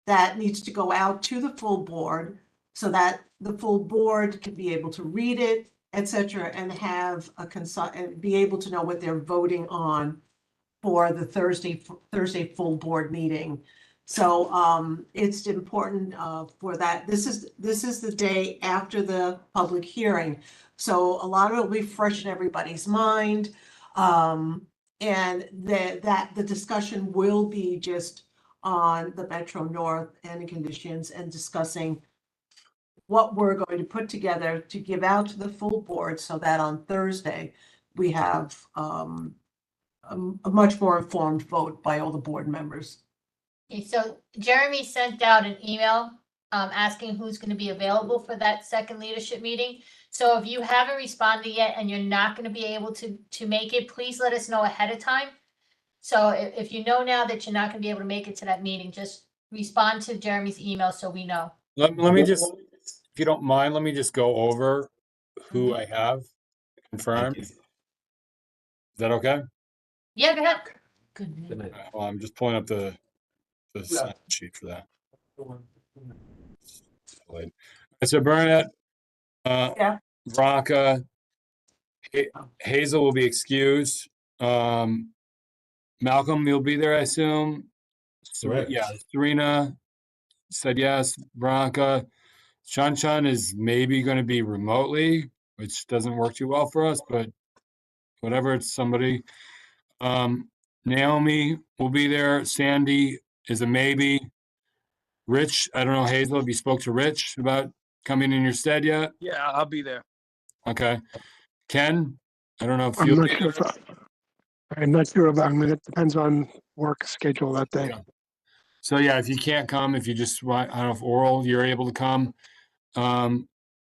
that needs to go out to the full board, so that the full board can be able to read it, et cetera, and have and be able to know what they're voting on for the Thursday full board meeting. So it's important for that. This is the day after the public hearing. So a lot of it will be fresh in everybody's mind. And the discussion will be just on the Metro North and the conditions, and discussing what we're going to put together to give out to the full board, so that on Thursday, we have a much more informed vote by all the board members. Okay, so Jeremy sent out an email asking who's gonna be available for that second leadership meeting. So if you haven't responded yet and you're not gonna be able to make it, please let us know ahead of time. So if you know now that you're not gonna be able to make it to that meeting, just respond to Jeremy's email so we know. Let me just, if you don't mind, let me just go over who I have confirmed. Is that okay? Yeah, go ahead. Well, I'm just pulling up the sign sheet for that. So Burnett, Veronica, Hazel will be excused. Malcolm, you'll be there, I assume. Correct. Yeah, Serena said yes. Veronica, Chun is maybe going to be remotely, which doesn't work too well for us, but whatever, it's somebody. Naomi will be there. Sandy is a maybe. Rich, I don't know, Hazel, if you spoke to Rich about coming in your stead yet? Yeah, I'll be there. Okay. Ken, I don't know if I'm you'll not be sure there. I'm not sure about, I mean, it depends on work schedule that day. So yeah, if you can't come, if you just want, I don't know if Oral, you're able to come.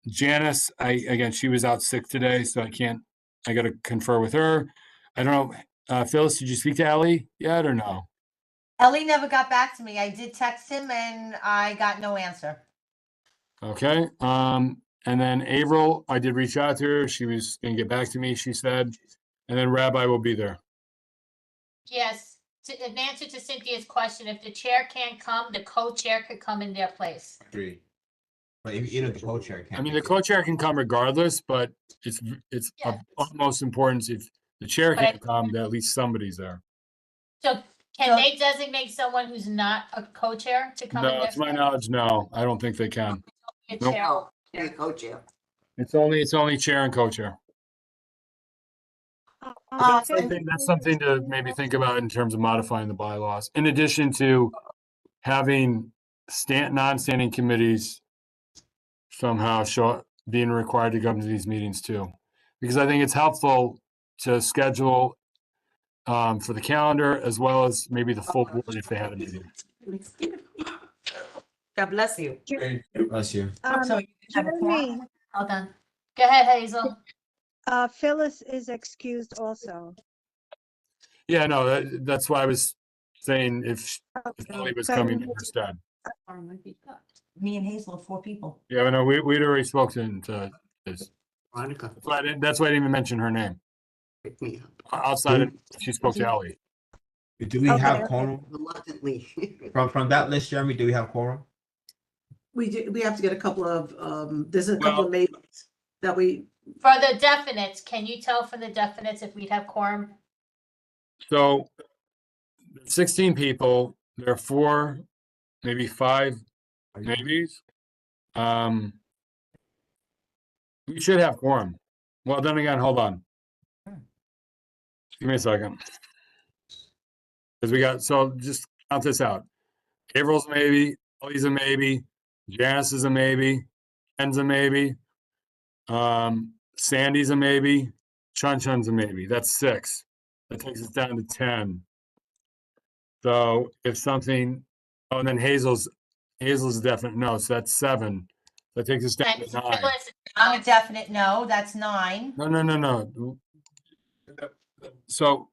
Janice, again, she was out sick today, so I got to confer with her. I don't know, Phyllis, did you speak to Ellie yet or no? Ellie never got back to me. I did text him and I got no answer. Okay. And then April, I did reach out to her. She was going to get back to me, she said. And then Rabbi will be there. Yes, in answer to Cynthia's question, if the chair can't come, the co-chair could come in their place. Agree. But either the co-chair I can. mean, the co-chair can come regardless, but it's of utmost importance if the chair can't come, that at least somebody's there. So can they designate someone who's not a co-chair to come in No, their? to my knowledge, no, I don't think they can. A Nope. chair. Oh, yeah, co-chair. It's only chair and co-chair. That's something to maybe think about in terms of modifying the bylaws, in addition to having non-standing committees somehow being required to come to these meetings too. Because I think it's helpful to schedule for the calendar as well as maybe the full board if they had a meeting. God bless you. Bless you. So you have a quorum? Jeremy, Hold on. Go ahead, Hazel. Phyllis is excused also. Yeah, no, that's why I was saying if Ellie was coming in her stead. Me and Hazel are 4 people. Yeah, I know, we'd already spoken to this. That's why I didn't even mention her name. Outside of, she spoke to Ellie. Do we have quorum? Reluctantly. From that list, Jeremy, do we have quorum? We do, we have to get a couple of, there's a couple of maybes that we. For the definites, can you tell from the definites if we'd have quorum? So 16 people, there are 4, maybe 5 maybes. We should have quorum. Well, then again, hold on. Give me a second. Because we got, so just count this out. April's a maybe, Ellie's a maybe, Janice is a maybe, Ken's a maybe, Sandy's a maybe, Chun's a maybe. That's 6. That takes us down to 10. So if something, oh, and then Hazel's a definite no, so that's 7. That takes us down to 9. I'm a definite no, that's 9. No. So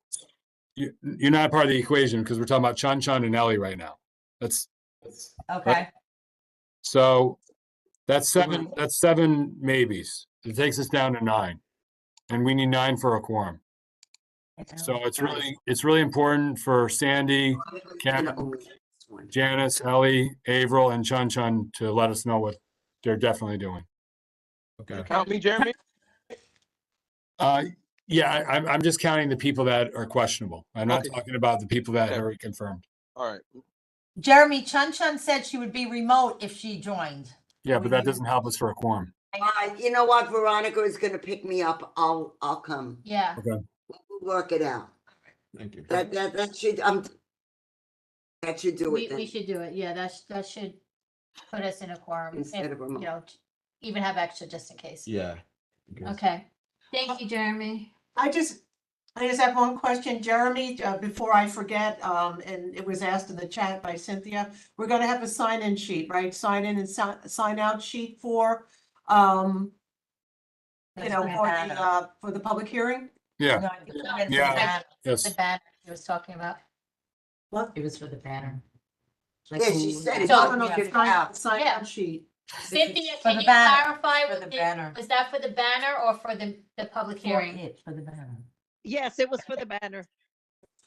you're not part of the equation because we're talking about Chun and Ellie right now. That's Okay. right? So that's 7. That's 7 maybes. It takes us down to 9, and we need 9 for a quorum. So it's really important for Sandy, Ken, Janice, Ellie, Avril, and Chun to let us know what they're definitely doing. Okay. Count me, Jeremy. Yeah, I'm just counting the people that are questionable. I'm not talking about the people that are confirmed. All right. Jeremy, Chun said she would be remote if she joined. Yeah, but that doesn't help us for a quorum. You know what? Veronica is gonna pick me up. I'll come. Yeah. Okay. We'll work it out. Thank you. That should do it. We should do it. Yeah, that should put us in a quorum. Instead if, of remote. you know, even have extra just in case. Yeah. Okay. Thank you, Jeremy. I just, I just have one question, Jeremy, before I forget, and it was asked in the chat by Cynthia. We're gonna have a sign-in sheet, right? Sign in and sign out sheet for, you know, for the public hearing? Yeah. No, I think No, we went to Yeah. the banner. Yes. The banner he was talking about. What? It was for the banner. Yeah, she said it. So- Don't No, get it sign- out. Sign Yeah. out sheet. Cynthia, For can the you banner. clarify? For the banner. Was that for the banner or for the public hearing? For the banner. Yes, it was for the banner.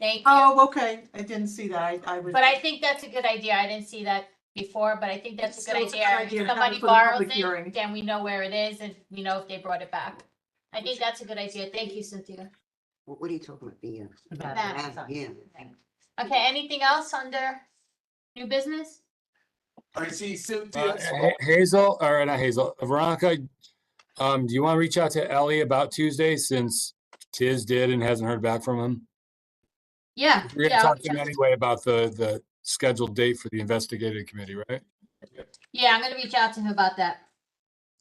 Thank you. Oh, okay, I didn't see that, I was. But I think that's a good idea. I didn't see that before, but I think that's a good It's a good idea. idea If to have it somebody for the borrows public it, hearing. then we know where it is and we know if they brought it back. I think that's a good idea. Thank you, Cynthia. What are you talking about? The, banner. yeah. Okay, anything else under new business? I see Cynthia. Hazel, or not Hazel, Veronica, do you want to reach out to Ellie about Tuesday since Tiz did and hasn't heard back from him? Yeah. We're gonna yeah, talk to him anyway about the scheduled date for the investigative committee, right? Yeah, I'm gonna reach out to him about that.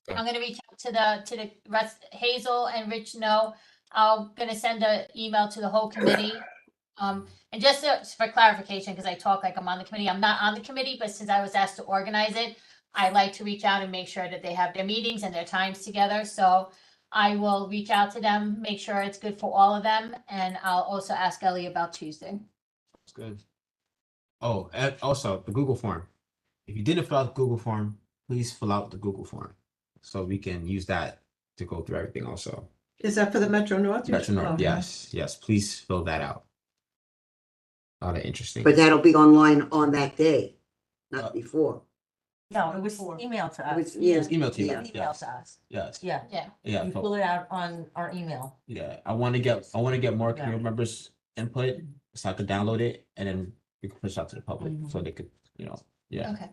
Okay. I'm gonna reach out to the rest, Hazel and Rich know. I'm gonna send an email to the whole committee. And just for clarification, because I talk like I'm on the committee, I'm not on the committee, but since I was asked to organize it, I like to reach out and make sure that they have their meetings and their times together. So I will reach out to them, make sure it's good for all of them, and I'll also ask Ellie about Tuesday. That's good. Oh, and also the Google form. If you didn't fill out the Google form, please fill out the Google form so we can use that to go through everything also. Is that for the Metro North? Metro North, Okay. yes, please fill that out. A lot of interesting. But that'll be online on that day, not before. No, it was emailed to It us. was- yeah. It's emailed to you, It was emailed yes. to us. Yes. Yeah. Yeah. Yeah. You fill it out on our email. Yeah, I want to get more Yeah. community members' input so I could download it and then we could push it out to the public so they could, yeah. Okay.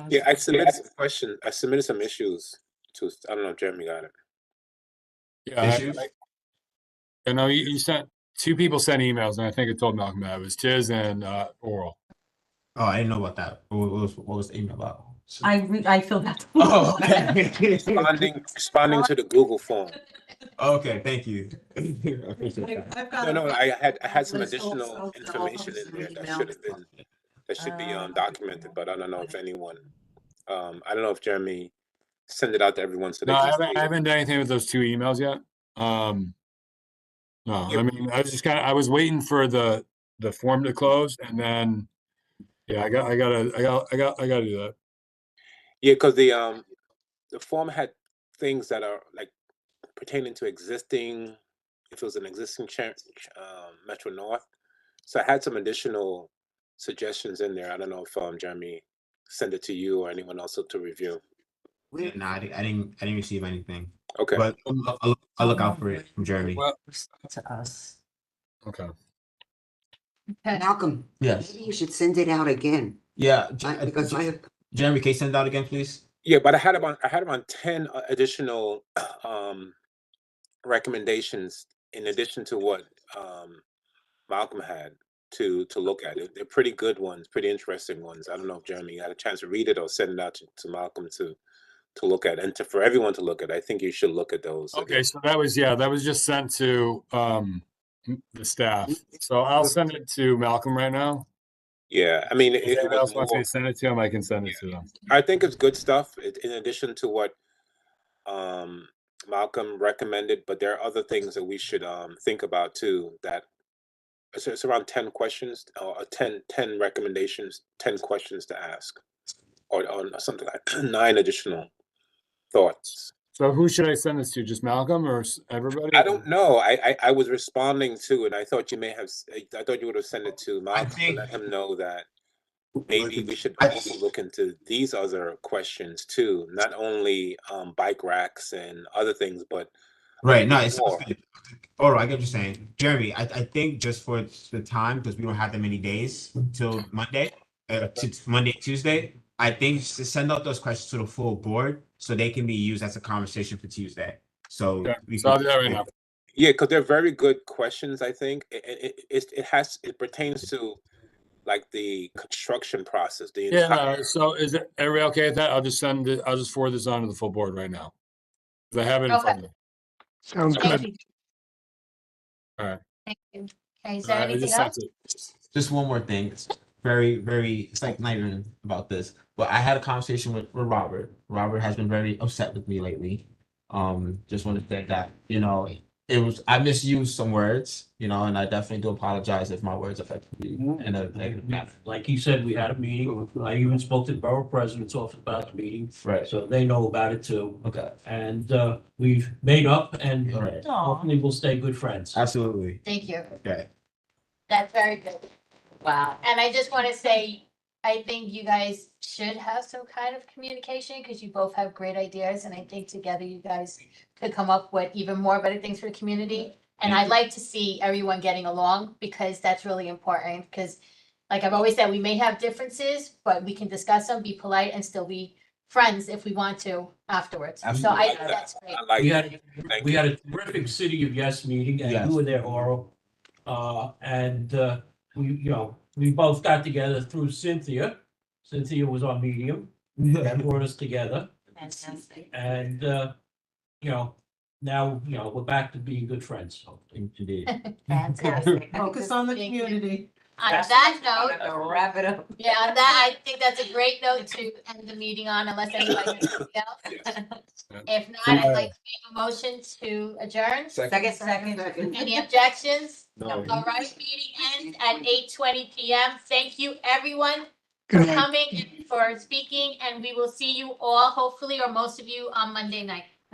Yeah, I submitted some questions. I submitted some issues to, I don't know if Jeremy got it. Yeah. Issues? I know you sent, two people sent emails and I think I told Malcolm that. It was Tiz and Oral. Oh, I didn't know about that. What was the email about? I filled out. Oh, okay. Responding to the Google form. Okay, thank you. I appreciate that. No, I had some List additional also, information in there that email. should have been, that should be documented, but I don't know if anyone, I don't know if Jeremy sent it out to everyone, so they No, can I see. haven't done anything with those two emails yet. No, I mean, I was just I was waiting for the form to close and then, yeah, I gotta do that. Yeah, because the form had things that are like pertaining to existing, if it was an existing Metro North. So I had some additional suggestions in there. I don't know if Jeremy sent it to you or anyone else to review. No, I didn't receive anything. Okay. But I'll look out for it from Jeremy. Well, To us. okay. Malcolm. Yes. Maybe you should send it out again. Yeah. Because Jeremy, can you send it out again, please? Yeah, but I had about 10 additional recommendations in addition to what Malcolm had to look at. They're pretty good ones, pretty interesting ones. I don't know if Jeremy had a chance to read it or send it out to Malcolm to look at and for everyone to look at. I think you should look at those. Okay, so that was just sent to the staff. So I'll send it to Malcolm right now. Yeah, I mean, If it anyone else was wants me more, to send it to him, I can send it to them. I think it's good stuff in addition to what Malcolm recommended, but there are other things that we should think about too. That it's around 10 questions or 10 recommendations, 10 questions to ask, or something like 9 additional thoughts. So who should I send this to? Just Malcolm or everybody? I don't know. I was responding to, and I thought you would have sent it to Malcolm to let him know that maybe we should also look into these other questions too, not only bike racks and other things, but Right. No, it's more. all right. I get what you're saying, Jeremy. I think just for the time, because we don't have that many days till Monday, Tuesday. I think to send out those questions to the full board so they can be used as a conversation for Tuesday. So so I'll do that right now. Yeah, because they're very good questions. I think it pertains to like the construction process. The Yeah, entire. no, so is it everybody okay with that? I'll just forward this on to the full board right now. 'Cause I have it in front of me. Sounds good. All right. Thank you. Okay, is there I anything just else? sent it. Just one more thing. It's very, it's like not even about this, but I had a conversation with Robert. Robert has been very upset with me lately. Just want to say that, I misused some words, and I definitely do apologize if my words affected you in a negative manner. Like he said, we had a meeting. I even spoke to the borough president's office about the meeting. Right. So they know about it too. Okay. And we've made up and All right. hopefully we'll stay good friends. Absolutely. Thank you. Okay. That's very good. Wow. And I just want to say, I think you guys should have some kind of communication because you both have great ideas. And I think together you guys could come up with even more better things for the community. And I'd like to see everyone getting along because that's really important. Because like I've always said, we may have differences, but we can discuss them, be polite and still be friends if we want to afterwards. So I think that's great. I like We that. had, Thank we you. had a terrific City of Yes meeting and Yes. you were there, Oral. We both got together through Cynthia. Cynthia was our medium. That brought us together. Fantastic. And, now, we're back to being good friends. So, Indeed. Fantastic. Focus on the Thank you. community. On that note, Gotta wrap it up. yeah, on that, I think that's a great note to end the meeting on unless anybody has anything else. If not, I'd like to make a motion to adjourn. Second. Any objections? No. All right, meeting ends at 8:20 PM. Thank you, everyone, Good for night. coming and for speaking, and we will see you all, hopefully, or most of you on Monday night.